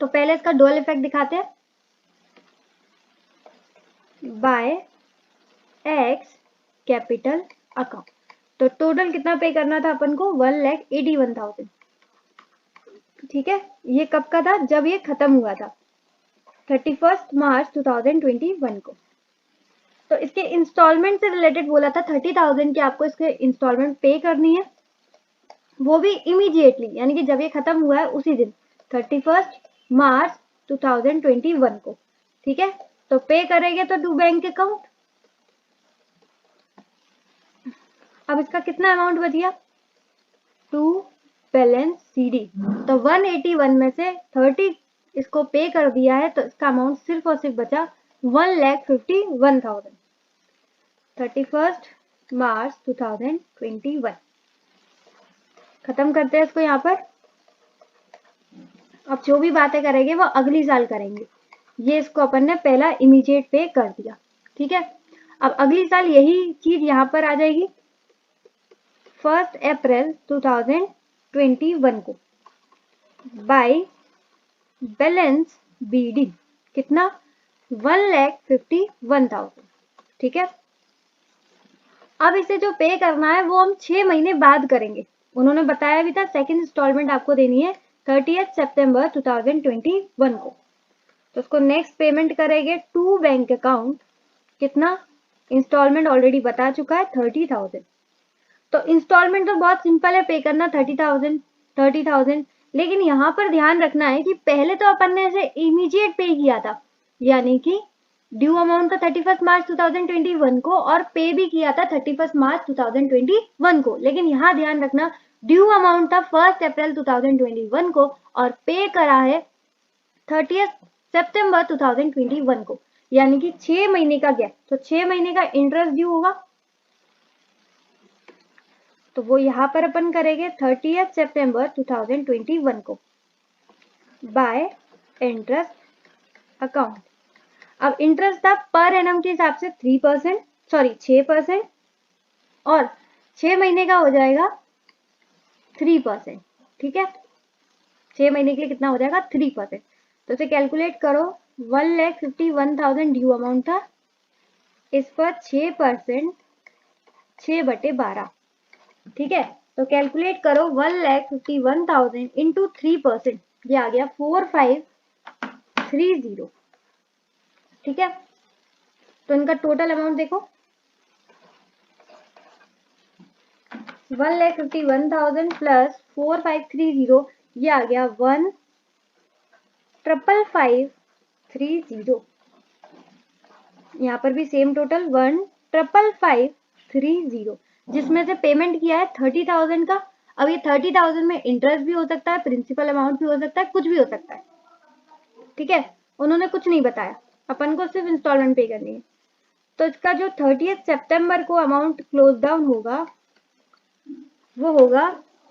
तो पहले इसका डुअल इफेक्ट दिखाते हैं, बाय एक्स कैपिटल अकाउंट। तो टोटल कितना पे करना था अपन को 1,81,000। ठीक है, ये कब का था, जब ये खत्म हुआ था 31 मार्च 2021 को। तो इसके इंस्टॉलमेंट से रिलेटेड बोला था 30,000 की आपको इसके इंस्टॉलमेंट पे करनी है, वो भी इमीडिएटली, यानी कि जब ये खत्म हुआ है उसी दिन 31 मार्च 2021 को। ठीक है, तो पे करेंगे तो टू बैंक अकाउंट। अब इसका कितना अमाउंट बच गया, टू बैलेंस सीडी। तो 181 में से 30 इसको पे कर दिया है, तो इसका अमाउंट सिर्फ और सिर्फ बचा 1,51,000। 31 मार्च 2021 खत्म करते हैं इसको यहाँ पर। अब जो भी बातें करेंगे वो अगली साल करेंगे, ये इसको अपन ने पहला इमीडिएट पे कर दिया। ठीक है, अब अगली साल यही चीज यहाँ पर आ जाएगी 1 अप्रैल 2021 को, बाय बैलेंस बीडी कितना 1,51,000। ठीक है, अब इसे जो पे करना है वो हम 6 महीने बाद करेंगे, उन्होंने बताया भी था सेकंड इंस्टॉलमेंट आपको देनी है 30 सितंबर 2021 को। तो उसको नेक्स्ट पेमेंट करेंगे टू बैंक अकाउंट, कितना इंस्टॉलमेंट ऑलरेडी बता चुका है 30,000। तो इंस्टॉलमेंट तो बहुत सिंपल है पे करना 30,000, लेकिन यहाँ पर ध्यान रखना है कि पहले तो अपन ने इसे इमीडिएट पे किया था, यानी कि ड्यू अमाउंट था 31 मार्च 2021 को और पे भी किया था 31 मार्च 2021 को, लेकिन यहाँ ध्यान रखना ड्यू अमाउंट था 1 अप्रैल 2021 को और पे करा है 30 सितंबर 2021 को, यानी कि 6 महीने का गैप। तो 6 महीने का इंटरेस्ट ड्यू होगा, तो वो यहाँ पर अपन करेंगे 30 सितंबर 2021 को बाय इंटरेस्ट अकाउंट। अब इंटरेस्ट था पर एनम के हिसाब से 3%, सॉरी 6%, और 6 महीने का हो जाएगा 3%। ठीक है, 6 महीने के लिए कितना हो जाएगा 3%। तो इसे कैलकुलेट करो, 1,51,000 ड्यू अमाउंट था, इस पर 6%, 6/12। ठीक है, तो कैलकुलेट करो 1,51,000 इंटू 3%, ये आ गया 4,530। ठीक है, तो इनका टोटल अमाउंट देखो 1,51,000 प्लस 4530, ये आ गया 1,55530। यहाँ पर भी सेम टोटल 1,55530, जिसमें से पेमेंट किया है 30,000 का। अब ये 30,000 में इंटरेस्ट भी हो सकता है, प्रिंसिपल अमाउंट भी हो सकता है, कुछ भी हो सकता है। ठीक है, उन्होंने कुछ नहीं बताया, अपन को सिर्फ इंस्टॉलमेंट पे करनी है। तो इसका जो 30 सितंबर को अमाउंट क्लोज डाउन होगा वो होगा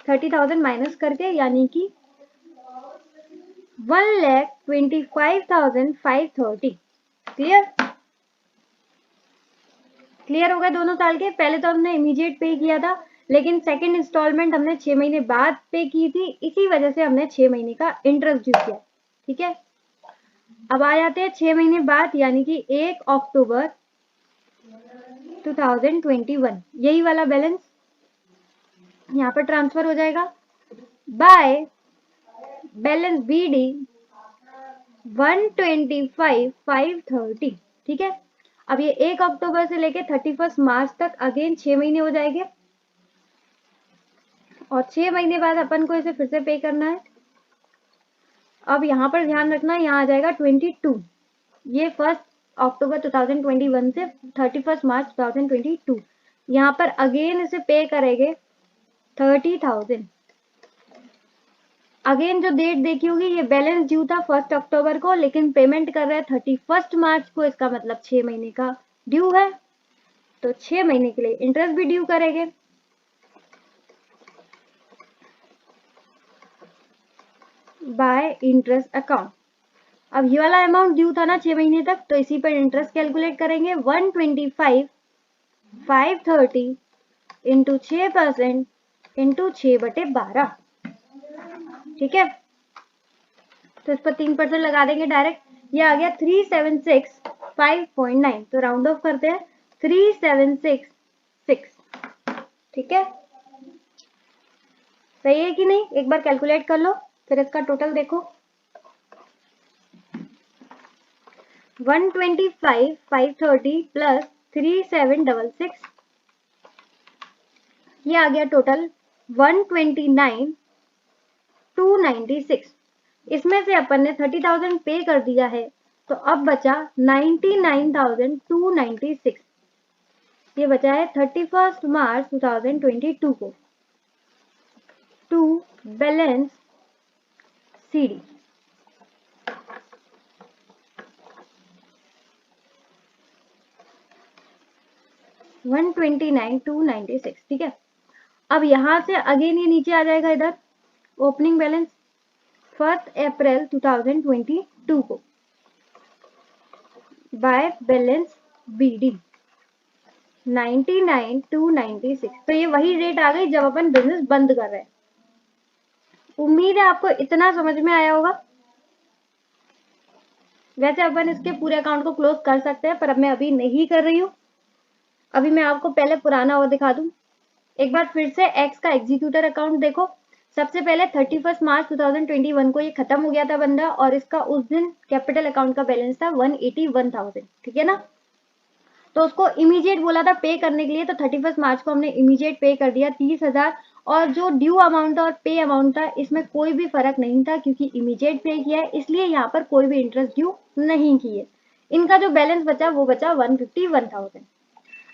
30,000 माइनस करके, यानी कि 1,25,530। क्लियर? क्लियर हो गए दोनों साल के? पहले तो हमने इमीडिएट पे किया था, लेकिन सेकंड इंस्टॉलमेंट हमने 6 महीने बाद पे की थी, इसी वजह से हमने 6 महीने का इंटरेस्ट ड्यू किया। ठीक है, अब आ जाते हैं 6 महीने बाद, यानी कि 1 अक्टूबर 2021। यही वाला बैलेंस यहाँ पर ट्रांसफर हो जाएगा बाय बैलेंस BD 125,530। ठीक है, अब ये 1 अक्टूबर से लेके 31 मार्च तक अगेन 6 महीने हो जाएंगे, और 6 महीने बाद अपन को इसे फिर से पे करना है। अब यहाँ पर ध्यान रखना, यहाँ आ जाएगा 22, ये 1 अक्टूबर 2021 से 31 मार्च 2022। यहाँ पर अगेन इसे पे करेंगे 30,000। अगेन जो डेट देखी होगी, ये बैलेंस ड्यू था 1 अक्टूबर को, लेकिन पेमेंट कर रहे हैं 31 मार्च को, इसका मतलब 6 महीने का ड्यू है, तो 6 महीने के लिए इंटरेस्ट भी ड्यू करेंगे। Bye interest account. अब ये वाला अमाउंट ड्यू था ना 6 महीने तक, तो इसी पर इंटरेस्ट कैलकुलेट करेंगे। 125,530 इंटू 6% इंटू 6/12। ठीक है, तो इस पर 3% लगा देंगे डायरेक्ट, ये आ गया 3,765.9। तो राउंड ऑफ करते हैं 3,766। ठीक है, सही है कि नहीं? एक बार कैलकुलेट कर लो, फिर इसका टोटल देखो। 125,530 प्लस 3,766, ये आ गया टोटल 129,296। इसमें से अपन ने 30,000 पे कर दिया है, तो अब बचा 99,296। ये बचा है 31 मार्च 2022 को टू बैलेंस CD। $129,296। ठीक है, अब यहां से अगेन ये नीचे आ जाएगा इधर ओपनिंग बैलेंस 1 अप्रैल 2022 को बाय बैलेंस BD 99,296। तो ये वही रेट आ गई जब अपन बिजनेस बंद कर रहे हैं। उम्मीद है आपको इतना समझ में आया होगा। वैसे अपन इसके पूरे अकाउंट को क्लोज कर सकते हैं, पर अब मैं अभी नहीं कर रही हूँ। अभी मैं आपको पहले पुराना और दिखा दूं। एक बार फिर से एक्स का एग्जीक्यूटर अकाउंट देखो। सबसे पहले 31 मार्च 2021 को ये खत्म हो गया था बंदा, और इसका उस दिन कैपिटल अकाउंट का बैलेंस था 181,000। ठीक है ना, तो उसको इमीडिएट बोला था पे करने के लिए, तो 31 मार्च को हमने इमीडिएट पे कर दिया 30,000। और जो ड्यू अमाउंट और पे अमाउंट था, इसमें कोई भी फर्क नहीं था, क्योंकि इमीडिएट पे किया है, इसलिए यहाँ पर कोई भी इंटरेस्ट ड्यू नहीं किए। इनका जो बैलेंस बचा वो बचा 151,000।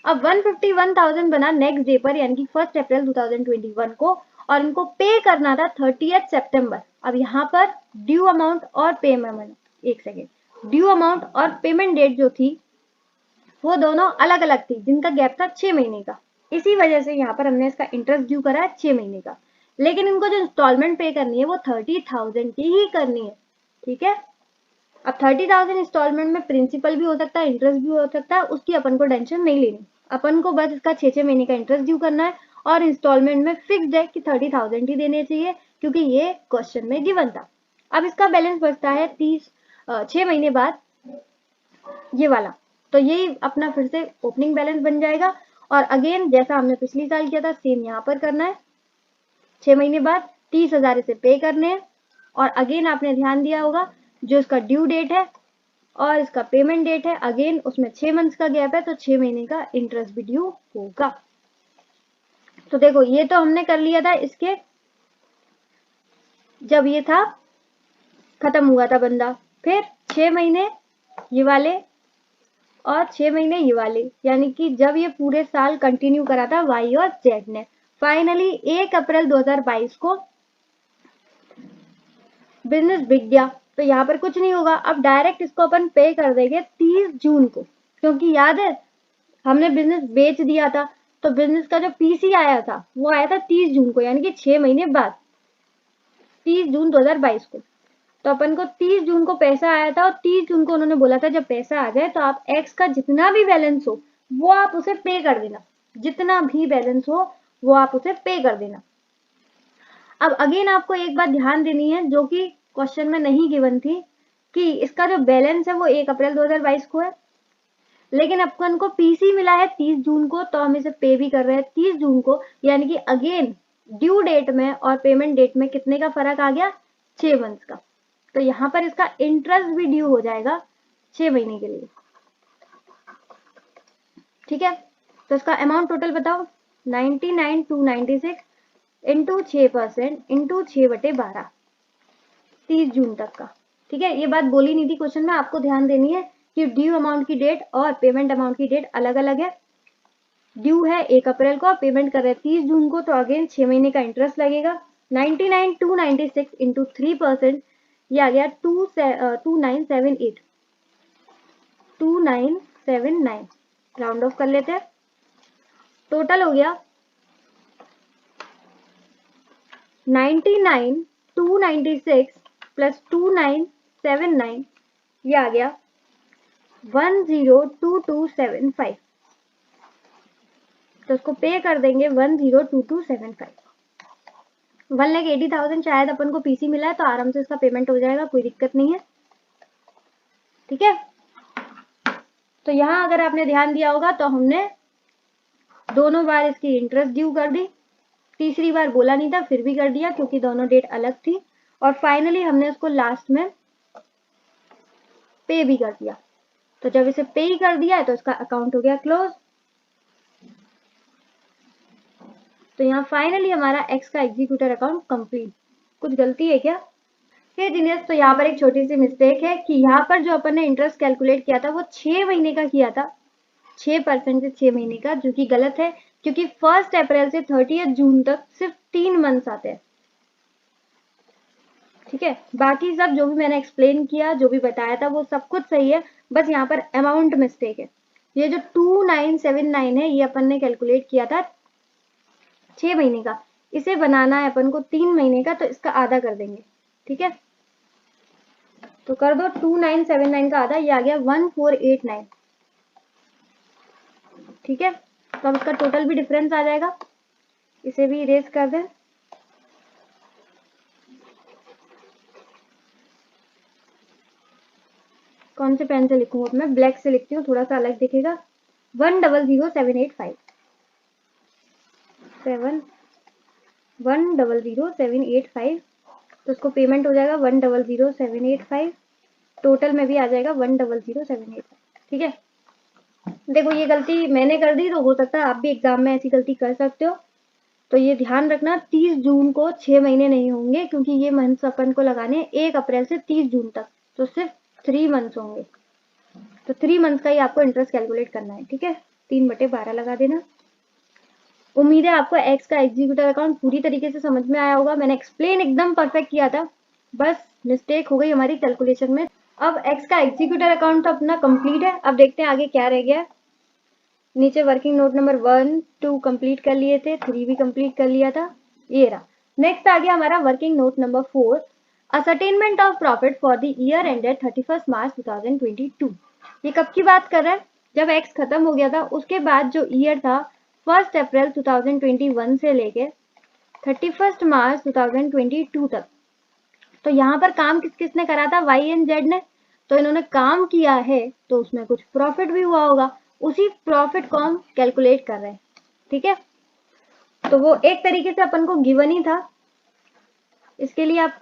अब 151,000 बना नेक्स्ट डे पर, यानी कि 1 अप्रैल 2021 को, और इनको पे करना था 30 सितंबर। अब यहाँ पर ड्यू अमाउंट और पेमेंट, एक सेकेंड, ड्यू अमाउंट और पेमेंट डेट जो थी वो दोनों अलग अलग थी, जिनका गैप था 6 महीने का। इसी वजह से यहाँ पर हमने इसका इंटरेस्ट ड्यू करा है 6 महीने का, लेकिन इनको जो इंस्टॉलमेंट पे करनी है वो 30,000 की ही करनी है। ठीक है, अब 30,000 इंस्टॉलमेंट में प्रिंसिपल भी हो सकता है, इंटरेस्ट भी हो सकता है, उसकी अपन को टेंशन नहीं लेनी। अपन को बस इसका 6 महीने का इंटरेस्ट ड्यू करना है, और इंस्टॉलमेंट में फिक्स्ड है कि 30,000 ही देने चाहिए, क्योंकि ये क्वेश्चन में गिवन था। अब इसका बैलेंस बचता है 6 महीने बाद, ये वाला। तो यही अपना फिर से ओपनिंग बैलेंस बन जाएगा, और अगेन जैसा हमने पिछली साल किया था सेम यहाँ पर करना है। 6 महीने बाद 30,000 इसे पे करने हैं, और अगेन आपने ध्यान दिया होगा जो इसका ड्यू डेट है और इसका पेमेंट डेट है, अगेन उसमें 6 मंथ्स का गैप है, तो 6 महीने का इंटरेस्ट भी ड्यू होगा। तो देखो ये तो हमने कर लिया था इसके, जब ये था खत्म हुआ था बंदा, फिर 6 महीने ये वाले और 6 महीने ये वाले, यानी कि जब ये पूरे साल कंटिन्यू करा था वाई और जेड ने। फाइनली 1 अप्रैल 2022 को बिजनेस बिक गया, तो यहाँ पर कुछ नहीं होगा। अब डायरेक्ट इसको अपन पे कर देंगे 30 जून को, क्योंकि याद है हमने बिजनेस बेच दिया था, तो बिजनेस का जो पीसी आया था वो आया था 30 जून को, यानी कि 6 महीने बाद 30 जून 2022 को। तो अपन को 30 जून को पैसा आया था और 30 जून को उन्होंने बोला था जब पैसा आ जाए तो आप एक्स का जितना भी बैलेंस हो वो आप उसे पे कर देना, जितना भी बैलेंस हो वो आप उसे पे कर देना। अब अगेन आपको एक बात ध्यान देनी है जो कि क्वेश्चन में नहीं गिवन थी, कि इसका जो बैलेंस है वो 1 अप्रैल 2022 को है, लेकिन अपन को पीसी मिला है 30 जून को, तो हम इसे पे भी कर रहे हैं 30 जून को, यानी कि अगेन ड्यू डेट में और पेमेंट डेट में कितने का फर्क आ गया, 6 मंथ्स का। तो यहाँ पर इसका इंटरेस्ट भी ड्यू हो जाएगा 6 महीने के लिए। ठीक है, तो इसका अमाउंट टोटल बताओ, 99,296 इंटू 6% इंटू 6/12, 30 जून तक का। ठीक है, ये बात बोली नहीं थी क्वेश्चन में, आपको ध्यान देनी है कि ड्यू अमाउंट की डेट और पेमेंट अमाउंट की डेट अलग अलग है। ड्यू है 1 अप्रैल को, पेमेंट कर रहे हैं 30 जून को, तो अगेन 6 महीने का इंटरेस्ट लगेगा। 99,296 इंटू 3%, ये आ गया 2978 राउंड ऑफ कर लेते हैं। टोटल हो गया 99,296 प्लस 2979, ये आ गया 102275। तो उसको पे कर देंगे 102275। 1,80,000 शायद अपन को पीसी मिला है, तो आराम से इसका पेमेंट हो जाएगा, कोई दिक्कत नहीं है। ठीक है, तो यहाँ अगर आपने ध्यान दिया होगा तो हमने दोनों बार इसकी इंटरेस्ट ड्यू कर दी, तीसरी बार बोला नहीं था फिर भी कर दिया क्योंकि दोनों डेट अलग थी, और फाइनली हमने उसको लास्ट में पे भी कर दिया। तो जब इसे पे ही कर दिया है तो इसका अकाउंट हो गया क्लोज। तो यहाँ फाइनली हमारा एक्स का एग्जीक्यूटर अकाउंट कंप्लीट। कुछ गलती है क्या? हे जीनियस, तो यहाँ पर एक छोटी सी मिस्टेक है कि यहाँ पर जो अपन ने इंटरेस्ट कैलकुलेट किया था वो 6 महीने का किया था, 6% से 6 महीने का, जो कि गलत है क्योंकि 1 अप्रैल से 30 जून तक सिर्फ 3 मंथ्स आते हैं। ठीक है, बाकी सब जो भी मैंने एक्सप्लेन किया, जो भी बताया था वो सब कुछ सही है, बस यहाँ पर अमाउंट मिस्टेक है। ये जो 2979 है ये अपन ने कैलकुलेट किया था 6 महीने का, इसे बनाना है अपन को 3 महीने का, तो इसका आधा कर देंगे। ठीक है, तो कर दो 2979 का आधा, ये आ गया 1489। ठीक है, तो अब इसका टोटल भी डिफरेंस आ जाएगा, इसे भी इरेज कर दें। कौन से पेन से लिखूं? अब मैं ब्लैक से लिखती हूँ, थोड़ा सा अलग दिखेगा। 1000785 1000785, तो उसको पेमेंट हो जाएगा 1000785, टोटल में भी आ जाएगा 1000785। ठीक है, देखो ये गलती मैंने कर दी, तो हो सकता है आप भी एग्जाम में ऐसी गलती कर सकते हो, तो ये ध्यान रखना 30 जून को 6 महीने नहीं होंगे, क्योंकि ये मंथ्स अपन को लगाने 1 अप्रैल से 30 जून तक, तो सिर्फ 3 मंथ्स होंगे, तो 3 मंथ्स का ही आपको इंटरेस्ट कैलकुलेट करना है। ठीक है, 3/12 लगा देना। उम्मीद है आपको एक्स का एग्जीक्यूटर अकाउंट पूरी तरीके से समझ में आया होगा, मैंने एक्सप्लेन एकदम परफेक्ट किया था, बस मिस्टेक हो गई हमारी कैलकुलेशन में। अब एक्स का एग्जीक्यूटर अकाउंट तो अपना कंप्लीट है, अब देखते हैं आगे क्या रह गया। नीचे वर्किंग नोट नंबर 1, 2 कंप्लीट कर लिए थे, 3 भी कंप्लीट कर लिया था, ये रहा। नेक्स्ट आ गया हमारा working note number 4, ascertainment of profit for the year ended 31 March 2022। ये कब की बात कर रहे हैं? जब एक्स खत्म हो गया था उसके बाद जो ईयर था 1 अप्रैल 2021 से लेके 31 मार्च 2022 तक। तो यहाँ पर काम किस किसने करा था? वाई एंड जेड ने। तो इन्होंने काम किया है तो उसमें कुछ प्रॉफिट भी हुआ होगा, उसी प्रॉफिट को हम कैलकुलेट कर रहे हैं। ठीक है, तो वो एक तरीके से अपन को गिवन ही था, इसके लिए आप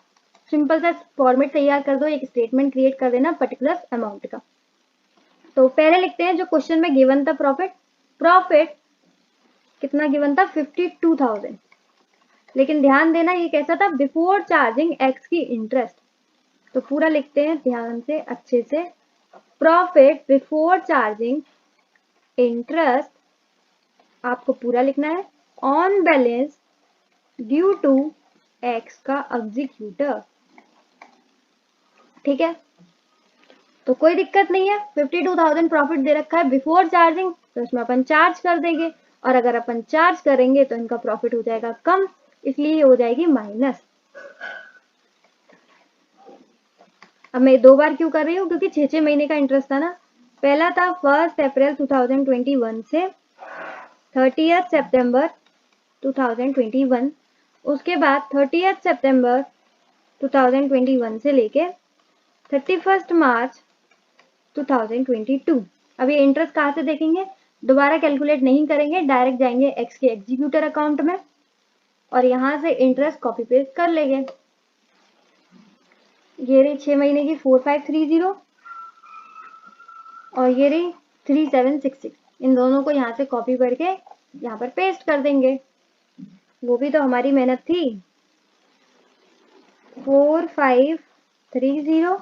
सिंपल सा फॉर्मेट तैयार कर दो, एक स्टेटमेंट क्रिएट कर देना पर्टिकुलर अमाउंट का। तो पहले लिखते हैं जो क्वेश्चन में गिवन था, प्रॉफिट कितना गिवन था 52,000। लेकिन ध्यान देना ये कैसा था, बिफोर चार्जिंग एक्स की इंटरेस्ट। तो पूरा लिखते हैं ध्यान से अच्छे से, प्रॉफिट बिफोर चार्जिंग इंटरेस्ट आपको पूरा लिखना है on balance due to X का एग्जीक्यूटर। ठीक है, तो कोई दिक्कत नहीं है, 52,000 प्रॉफिट दे रखा है बिफोर चार्जिंग, तो इसमें अपन चार्ज कर देंगे, और अगर अपन चार्ज करेंगे तो इनका प्रॉफिट हो जाएगा कम, इसलिए हो जाएगी माइनस। अब मैं 2 बार क्यों कर रही हूँ, क्योंकि 6 महीने का इंटरेस्ट था ना। पहला था 1 अप्रैल 2021 से 30 सितंबर 2021, उसके बाद 30 सितंबर 2021 से लेके 31 मार्च 2022। अब ये इंटरेस्ट कहाँ से देखेंगे, दोबारा कैलकुलेट नहीं करेंगे, डायरेक्ट जाएंगे एक्स के एग्जीक्यूटर अकाउंट में और यहाँ से इंटरेस्ट कॉपी पेस्ट कर लेंगे। ये रही 6 महीने की 4530 और ये रही 3766, इन दोनों को यहाँ से कॉपी करके यहाँ पर पेस्ट कर देंगे। वो भी तो हमारी मेहनत थी। 4530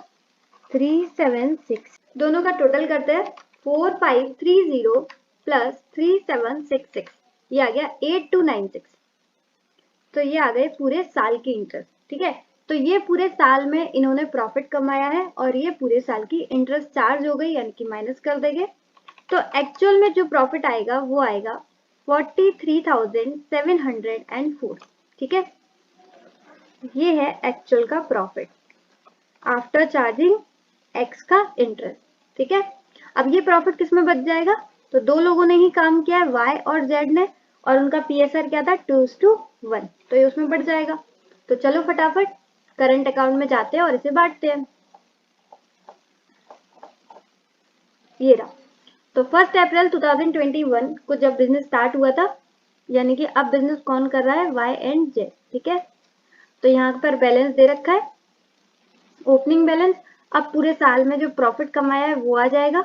376, दोनों का टोटल करते हैं 4530 प्लस 3766, ये आ गया 8296। तो ये आ गए पूरे साल की इंटरेस्ट। ठीक है, तो ये पूरे साल में इन्होंने प्रॉफिट कमाया है और ये पूरे साल की इंटरेस्ट चार्ज हो गई, यानी कि माइनस कर देंगे। तो एक्चुअल में जो प्रॉफिट आएगा वो आएगा 43,704। ठीक है, ये है एक्चुअल का प्रॉफिट आफ्टर चार्जिंग एक्स का इंटरेस्ट। ठीक है, अब ये प्रॉफिट किसमें बच जाएगा, तो दो लोगों ने ही काम किया है, वाई और जेड ने, और उनका पीएसआर क्या था 2:1, तो ये उसमें बढ़ जाएगा। तो चलो फटाफट करंट अकाउंट में जाते हैं और इसे बांटते हैं। ये रहा, तो 1 अप्रैल 2021 को जब बिजनेस स्टार्ट हुआ था, यानी कि अब बिजनेस कौन कर रहा है, वाई एंड जेड। ठीक है, तो यहाँ पर बैलेंस दे रखा है ओपनिंग बैलेंस। अब पूरे साल में जो प्रॉफिट कमाया है वो आ जाएगा,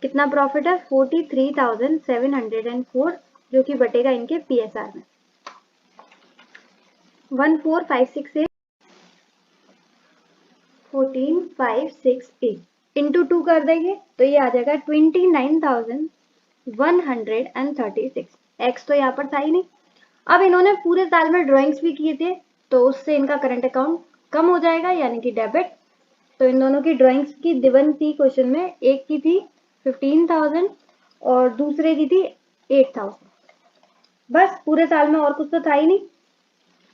कितना प्रॉफिट है 43,704, जो कि बटेगा इनके पीएसआर में 14568 14568 इंटू 2 कर देंगे तो ये आ जाएगा 29,136। एक्स तो यहाँ पर था ही नहीं। अब इन्होंने पूरे साल में ड्राइंग्स भी किए थे, तो उससे इनका करंट अकाउंट कम हो जाएगा, यानी कि डेबिट। तो इन दोनों की ड्राइंग्स की गिवन थी क्वेश्चन में, एक की थी 15,000 और दूसरे की थी 8,000। बस पूरे साल में और कुछ तो था ही नहीं।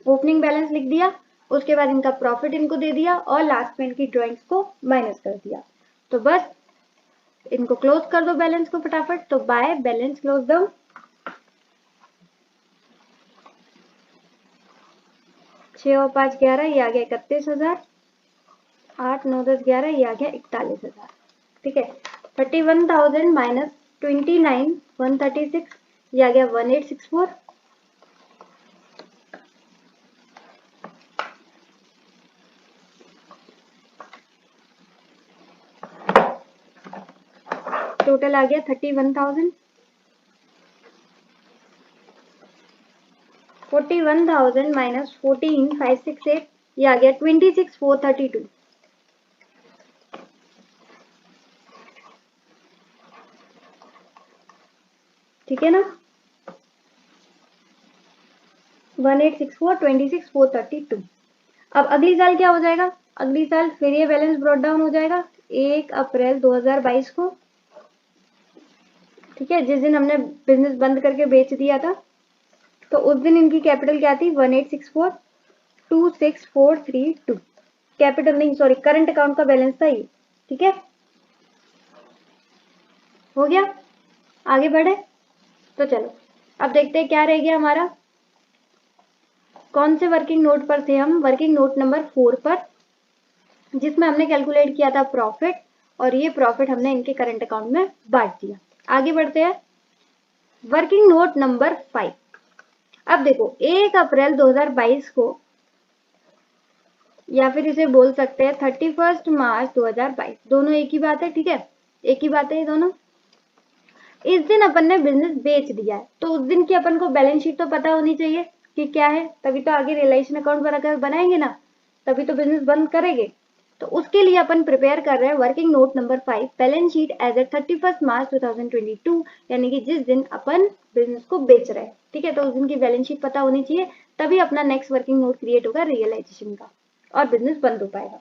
ओपनिंग बैलेंस लिख दिया, उसके बाद इनका प्रॉफिट इनको दे दिया और लास्ट में इनकी ड्राइंग्स को माइनस कर दिया। तो बस इनको क्लोज कर दो बैलेंस को फटाफट। तो बाय बैलेंस क्लोज डाउन, 6 और 5 11, ये आ गया 31,000, 8 9 10 11, ये आ गया 41,000। ठीक है, 31,000 माइनस 29,136, ये आ गया 1864। टोटल आ गया 31,000। 41,000 माइनस 14,568, ये आ गया 26,432। ठीक है ना, 1864 26,432। अब अगली साल क्या हो जाएगा, अगली साल फिर ये बैलेंस ब्रॉट डाउन हो जाएगा 1 अप्रैल 2022 को। ठीक है, जिस दिन हमने बिजनेस बंद करके बेच दिया था, तो उस दिन इनकी कैपिटल क्या थी 1864,26432। कैपिटल नहीं, सॉरी, करंट अकाउंट का बैलेंस था ये। ठीक है, हो गया, आगे बढ़े। तो चलो अब देखते हैं क्या रह गया हमारा, कौन से वर्किंग नोट पर थे हम, वर्किंग नोट नंबर 4 पर, जिसमें हमने कैलकुलेट किया था प्रॉफिट, और ये प्रॉफिट हमने इनके करंट अकाउंट में बांट दिया। आगे बढ़ते हैं, वर्किंग नोट नंबर 5। अब देखो 1 अप्रैल 2022 को, या फिर इसे बोल सकते हैं 31 मार्च 2022, दोनों एक ही बात है। ठीक है, एक ही बात है ये दोनों। इस दिन अपन ने बिजनेस बेच दिया है, तो उस दिन की अपन को बैलेंस शीट तो पता होनी चाहिए कि क्या है, तभी तो आगे रियलाइजेशन अकाउंट बनाएंगे ना, तभी तो बिजनेस बंद करेंगे। तो उसके लिए अपन प्रिपेयर कर रहे हैं working note number 5, balance sheet as at 31 March 2022, यानी कि जिस दिन अपन बिजनेस को बेच रहे हैं। ठीक है, तो उस दिन की बैलेंस शीट पता होनी चाहिए, तभी अपना नेक्स्ट वर्किंग नोट क्रिएट होगा रियलाइजेशन का और बिजनेस बंद हो पाएगा।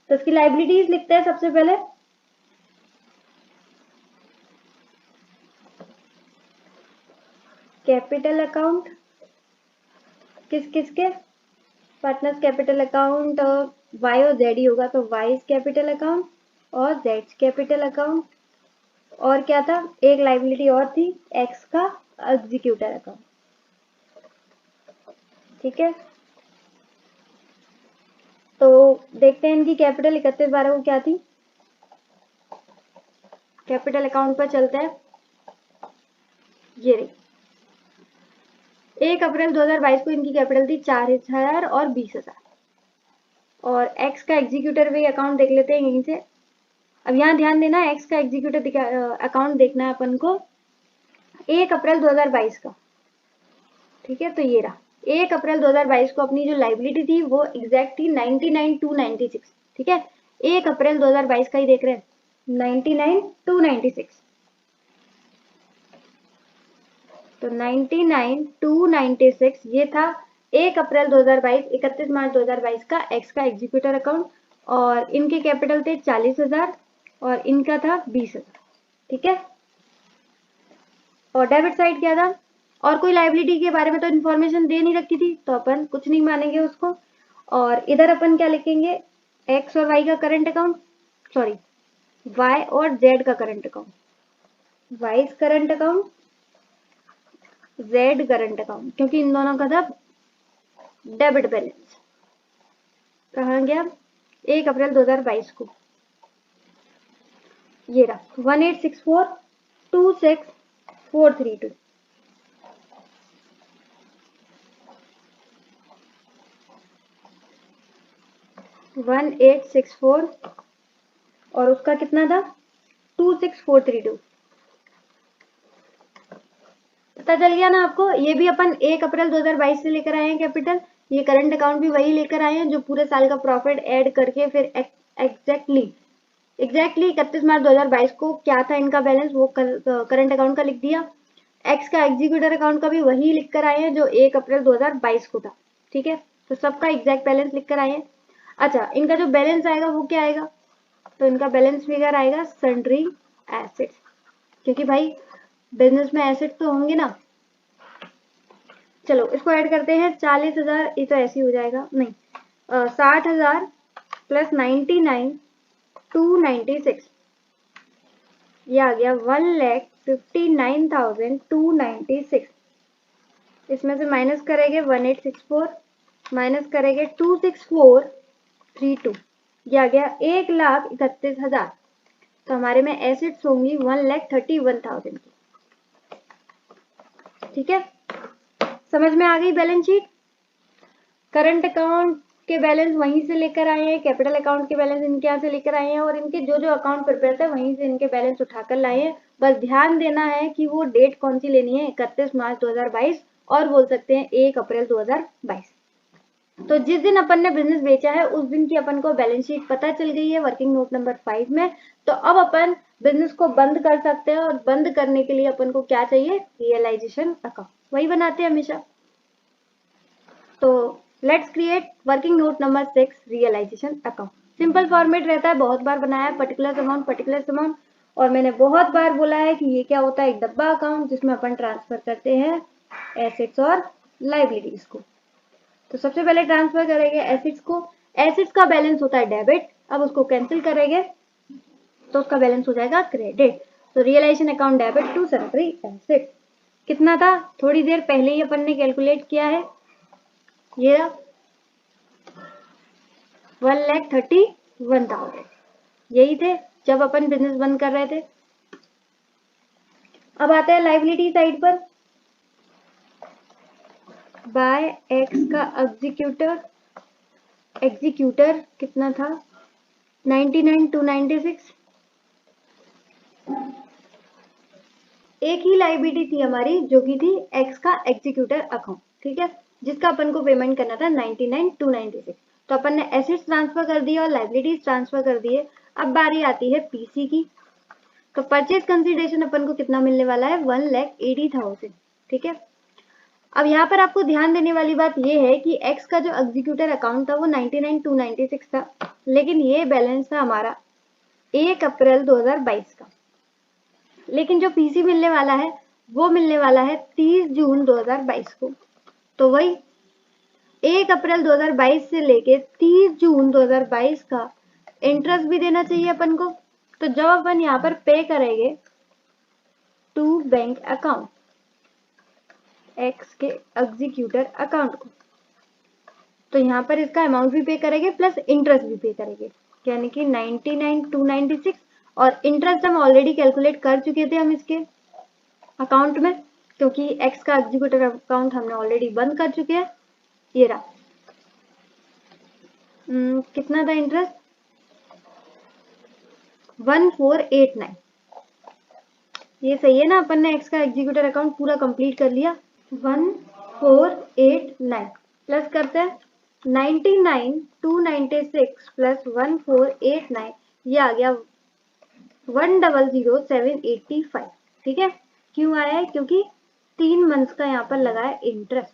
तो इसकी लाइबिलिटीज लिखते हैं सबसे पहले। कैपिटल अकाउंट किस किस के, पार्टनर्स कैपिटल अकाउंट वाई और जेड ही होगा, तो वाई कैपिटल अकाउंट और जेड कैपिटल अकाउंट। और क्या था, एक लाइबिलिटी और थी, एक्स का एग्जीक्यूटर अकाउंट। ठीक है, तो देखते हैं इनकी कैपिटल 31/12 को क्या थी। कैपिटल अकाउंट पर चलते हैं, ये रही 1 अप्रैल 2022 को इनकी कैपिटल थी 4,000 और 20,000। और एक्स का एग्जीक्यूटर भी अकाउंट देख लेते हैं यहीं से। अब यहाँ ध्यान देना, एक्स का एग्जीक्यूटर अकाउंट देखना है अपन को 1 अप्रैल 2022 का। ठीक है, तो ये रहा 1 अप्रैल 2022 को अपनी जो लाइबिलिटी थी वो एग्जैक्ट थी 99,296। ठीक है, 1 अप्रैल 2022 का ही देख रहे हैं, 99,296। तो 99,296 ये था 1 अप्रैल 2022, 31 मार्च 2022 का एक्स का एग्जीक्यूटर अकाउंट। और इनके कैपिटल थे 40,000 और इनका था 20,000। ठीक है, और डेबिट साइड क्या था, और कोई लाइबिलिटी के बारे में तो इन्फॉर्मेशन दे नहीं रखी थी, तो अपन कुछ नहीं मानेंगे उसको। और इधर अपन क्या लिखेंगे, एक्स और वाई का करंट अकाउंट, सॉरी वाई और जेड का current account, Y current account, Z current account, क्योंकि इन दोनों का था डेबिट बैलेंस। कहाँ गया, 1 अप्रैल 2022 को ये रहा 186426432। 1864 और उसका कितना था 26432। पता चल गया ना आपको, ये भी अपन 1 अप्रैल 2022 से लेकर आए हैं कैपिटल, ये करंट अकाउंट भी वही लेकर आए हैं जो पूरे साल का प्रॉफिट ऐड करके फिर एग्जैक्टली 31 मार्च 2022 को क्या था इनका बैलेंस वो करंट अकाउंट का लिख दिया। एक्स का एग्जीक्यूटर अकाउंट का भी वही लिख कर आए हैं जो 1 अप्रैल 2022 को था। ठीक है, तो सबका एग्जैक्ट बैलेंस लिख कर आए हैं। अच्छा, इनका जो बैलेंस आएगा वो क्या आएगा, तो इनका बैलेंस फिगर आएगा सन्ड्री एसेट्स, क्योंकि भाई बिजनेस में एसेट तो होंगे ना। चलो इसको ऐड करते हैं, 40,000 ये तो ऐसे ही हो जाएगा, नहीं 60,000 प्लस 99,296 ये आ गया 1,59,296। इसमें से माइनस करेंगे 1864, माइनस करेंगे 26432, ये आ गया 1,31,000। तो हमारे में एसेट्स होंगी 1,31,000 की। ठीक है, समझ में आ गई बैलेंस शीट। करंट अकाउंट के बैलेंस वहीं से लेकर आए हैं, कैपिटल अकाउंट के बैलेंस इनके यहाँ से लेकर आए हैं, और इनके जो जो अकाउंट प्रिपेयर थे वहीं से इनके बैलेंस उठाकर लाए हैं। बस ध्यान देना है कि वो डेट कौन सी लेनी है, 31 मार्च 2022 और बोल सकते हैं 1 अप्रैल 2022। तो जिस दिन अपन ने बिजनेस बेचा है उस दिन की अपन को बैलेंस शीट पता चल गई है वर्किंग नोट नंबर 5 में। तो अब अपन बिजनेस को बंद कर सकते हैं, और बंद करने के लिए अपन को क्या चाहिए, रियलाइजेशन अकाउंट, वही बनाते हैं हमेशा। तो let's create working note number 6, realization account. Simple format रहता है, बहुत बार बनाया है, पर्टिकुलर अमाउंट, और मैंने बहुत बार बोला है कि ये क्या होता है, एक डब्बा अकाउंट जिसमें अपन ट्रांसफर करते हैं एसेट्स और लाइबिलिटीज को। तो सबसे पहले ट्रांसफर करेंगे एसेट्स को, एसेट्स का बैलेंस होता है डेबिट, अब उसको कैंसिल करेंगे तो उसका बैलेंस हो जाएगा क्रेडिट। तो realization account debit to sundry asset कितना था, थोड़ी देर पहले ही अपन ने कैलकुलेट किया है, ये 1,31,000 यही थे जब अपन बिजनेस बंद कर रहे थे। अब आते हैं लाइबिलिटी साइड पर, बाय एक्स का एग्जीक्यूटर कितना था 99,296, एक ही लाइबिलिटी थी हमारी जो कि थी एक्स का एग्जीक्यूटर अकाउंट, ठीक है, जिसका अपन को पेमेंट करना था 99,296। तो अपन ने एसेट्स ट्रांसफर कर दिए और लाइबिलिटीज ट्रांसफर कर दिए। अब बारी आती है पीसी की। तो परचेज कंसिडरेशन अपन को कितना मिलने वाला है, 1,80,000, ठीक है। अब यहाँ पर आपको ध्यान देने वाली बात ये है कि एक्स का जो एग्जीक्यूटर अकाउंट था वो 99,296 था, लेकिन ये बैलेंस था हमारा 1 अप्रैल 2022 का। लेकिन जो पीसी मिलने वाला है वो मिलने वाला है 30 जून 2022 को। तो वही 1 अप्रैल 2022 से लेके 30 जून 2022 का इंटरेस्ट भी देना चाहिए अपन को। तो जब अपन यहाँ पर पे करेंगे टू बैंक अकाउंट एक्स के एग्जीक्यूटर अकाउंट को, तो यहाँ पर इसका अमाउंट भी पे करेंगे प्लस इंटरेस्ट भी पे करेंगे, यानी कि 99,296। और इंटरेस्ट हम ऑलरेडी कैलकुलेट कर चुके थे हम इसके अकाउंट में, क्योंकि एक्स का एग्जीक्यूटर अकाउंट हमने ऑलरेडी बंद कर चुके हैं। ये रहा कितना था इंटरेस्ट, 1489। ये सही है ना, अपन ने एक्स का एग्जीक्यूटर अकाउंट पूरा कंप्लीट कर लिया। 1489 प्लस करते हैं 99,296 प्लस 1489, ये आ गया 1,00,785, ठीक है। क्यों आया है, क्योंकि 3 मंथ्स का यहाँ पर लगा है इंटरेस्ट।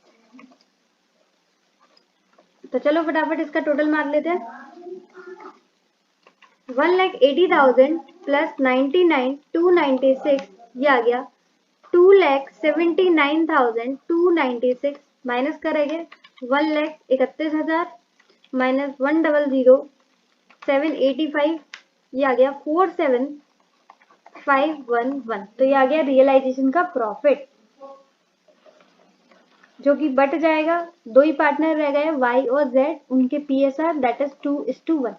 तो चलो फटाफट इसका टोटल मार लेते हैं। 1,80,000 प्लस 99,296, ये आ गया 2,79,296, माइनस करेंगे 1,31,000 माइनस 1,00,785, ये आ गया 47,511। तो ये आ गया रियलाइजेशन का प्रॉफिट, जो कि बट जाएगा। 2 ही पार्टनर रह गए, वाई और जेड, उनके पीएसआर दैट इज 2:1।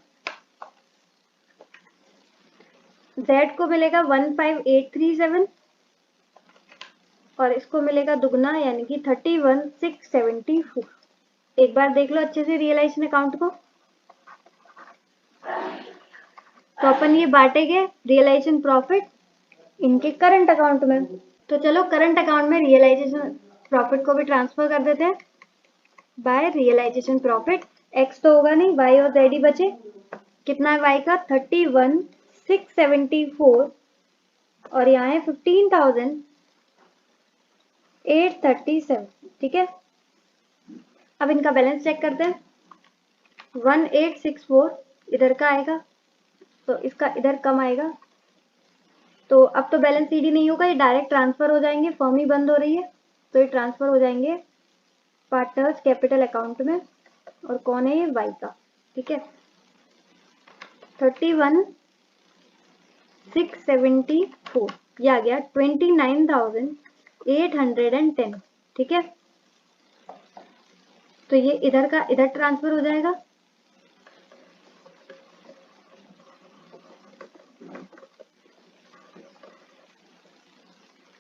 जेड को मिलेगा 15,837 और इसको मिलेगा दुगना यानी कि 31,674। एक बार देख लो अच्छे से रियलाइजेशन अकाउंट को। तो अपन ये बांटेंगे रियलाइजेशन प्रॉफिट इनके करंट अकाउंट में। तो चलो करंट अकाउंट में रियलाइजेशन प्रॉफिट को भी ट्रांसफर कर देते हैं बाय रियलाइजेशन प्रॉफिट। एक्स तो होगा नहीं, वाई और जेड ही बचे। कितना है वाई का, 31,674 और यहाँ है 15,837, ठीक है। अब इनका बैलेंस चेक करते हैं। 1,864 इधर का आएगा, तो इसका इधर कम आएगा। तो अब तो बैलेंस सीडी नहीं होगा, ये डायरेक्ट ट्रांसफर हो जाएंगे। फर्म ही बंद हो रही है तो ये ट्रांसफर हो जाएंगे पार्टनर्स कैपिटल अकाउंट में। और कौन है ये, वाई का, ठीक है। 31,674, ये आ गया 29,810, ठीक है। तो ये इधर का इधर ट्रांसफर हो जाएगा।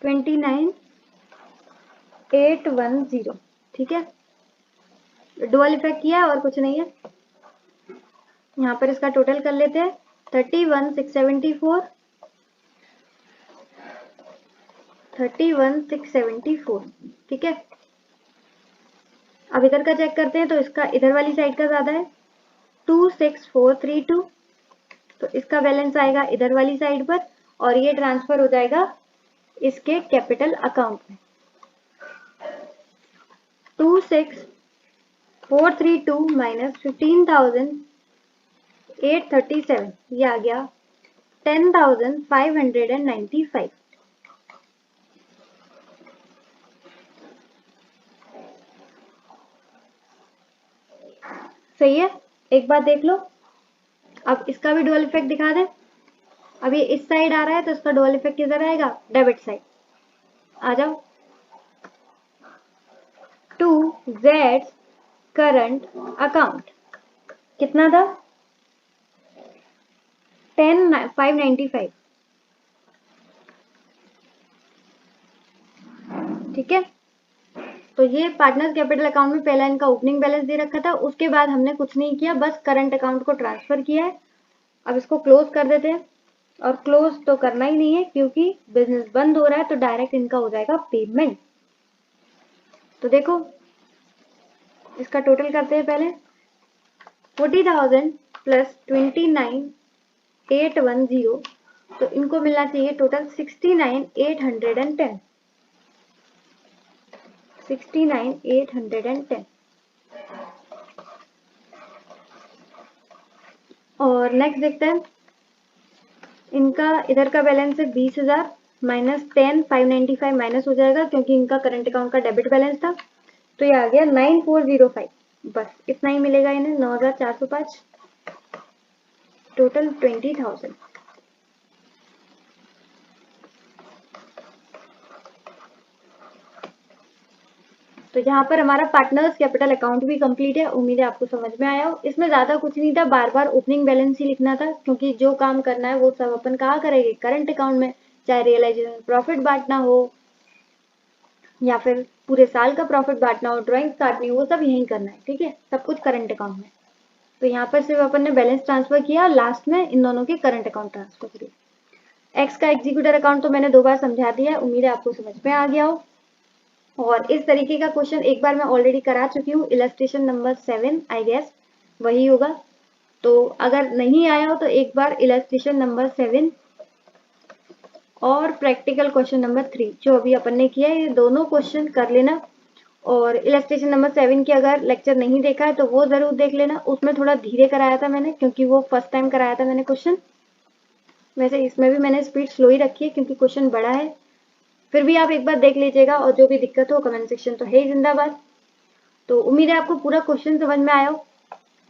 $29,810, ठीक है। डुअल इफेक्ट किया और कुछ नहीं है। यहाँ पर इसका टोटल कर लेते हैं। 31,674 31,674, ठीक है। अब इधर का चेक करते हैं, तो इसका इधर वाली साइड का ज्यादा है 26,432, तो इसका बैलेंस आएगा इधर वाली साइड पर और ये ट्रांसफर हो जाएगा इसके कैपिटल अकाउंट में। 26,432 माइनस 15,837, ये आ गया 10,595। सही है, एक बार देख लो। अब इसका भी डुअल इफेक्ट दिखा दें। अब ये इस साइड आ रहा है तो इसका डुअल इफेक्ट किधर आएगा, डेबिट साइड। आ जाओ। टू जेड करंट अकाउंट कितना था, 10,595, ठीक है। तो ये पार्टनर्स कैपिटल अकाउंट में पहला इनका ओपनिंग बैलेंस दे रखा था, उसके बाद हमने कुछ नहीं किया, बस करंट अकाउंट को ट्रांसफर किया है। अब इसको क्लोज कर देते हैं। और क्लोज तो करना ही नहीं है क्योंकि बिजनेस बंद हो रहा है, तो डायरेक्ट इनका हो जाएगा पेमेंट। तो देखो इसका टोटल करते हैं पहले। 40,000 प्लस 29,810, तो इनको मिलना चाहिए टोटल 69,810। 69,810। और नेक्स्ट देखते हैं, इनका इधर का बैलेंस है 20,000 माइनस 10, 595 माइनस हो जाएगा क्योंकि इनका करंट अकाउंट का डेबिट बैलेंस था, तो ये आ गया 9405। बस इतना ही मिलेगा इन्हें, 9,405, टोटल 20,000। तो यहाँ पर हमारा पार्टनर्स कैपिटल अकाउंट भी कंप्लीट है। उम्मीद है आपको समझ में आया हो। इसमें ज्यादा कुछ नहीं था, बार बार ओपनिंग बैलेंस ही लिखना था क्योंकि जो काम करना है वो सब अपन कहाँ करेंगे, करंट अकाउंट में। चाहे रियलाइजेशन प्रॉफिट बांटना हो या फिर पूरे साल का प्रॉफिट बांटना हो, ड्राइंग काटनी हो, वो सब यही करना है, ठीक है, सब कुछ करंट अकाउंट में। तो यहाँ पर सिर्फ अपन ने बैलेंस ट्रांसफर किया, लास्ट में इन दोनों के करंट अकाउंट ट्रांसफर किए। एक्स का एग्जीक्यूटर अकाउंट तो मैंने 2 बार समझा दिया है, उम्मीद है आपको समझ में आ गया हो। और इस तरीके का क्वेश्चन एक बार मैं ऑलरेडी करा चुकी हूँ, इलस्ट्रेशन नंबर 7 आई गेस वही होगा। तो अगर नहीं आया हो तो एक बार इलस्ट्रेशन नंबर 7 और प्रैक्टिकल क्वेश्चन नंबर 3 जो अभी अपन ने किया है, ये दोनों क्वेश्चन कर लेना। और इलस्ट्रेशन नंबर 7 की अगर लेक्चर नहीं देखा है तो वो जरूर देख लेना, उसमें थोड़ा धीरे कराया था मैंने क्योंकि वो फर्स्ट टाइम कराया था मैंने क्वेश्चन। वैसे इसमें भी मैंने स्पीड स्लो ही रखी है क्योंकि क्वेश्चन बड़ा है, फिर भी आप एक बार देख लीजिएगा और जो भी दिक्कत हो कमेंट सेक्शन तो है ही जिंदाबाद। तो उम्मीद है आपको पूरा क्वेश्चन समझ में आया हो।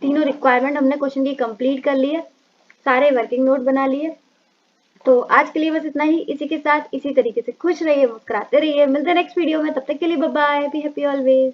तीनों रिक्वायरमेंट हमने क्वेश्चन की कंप्लीट कर ली है, सारे वर्किंग नोट बना लिए। तो आज के लिए बस इतना ही। इसी के साथ इसी तरीके से खुश रहिए, मुस्कुराते रहिए। मिलते हैं नेक्स्ट वीडियो में, तब तक के लिए bye bye, be happy always.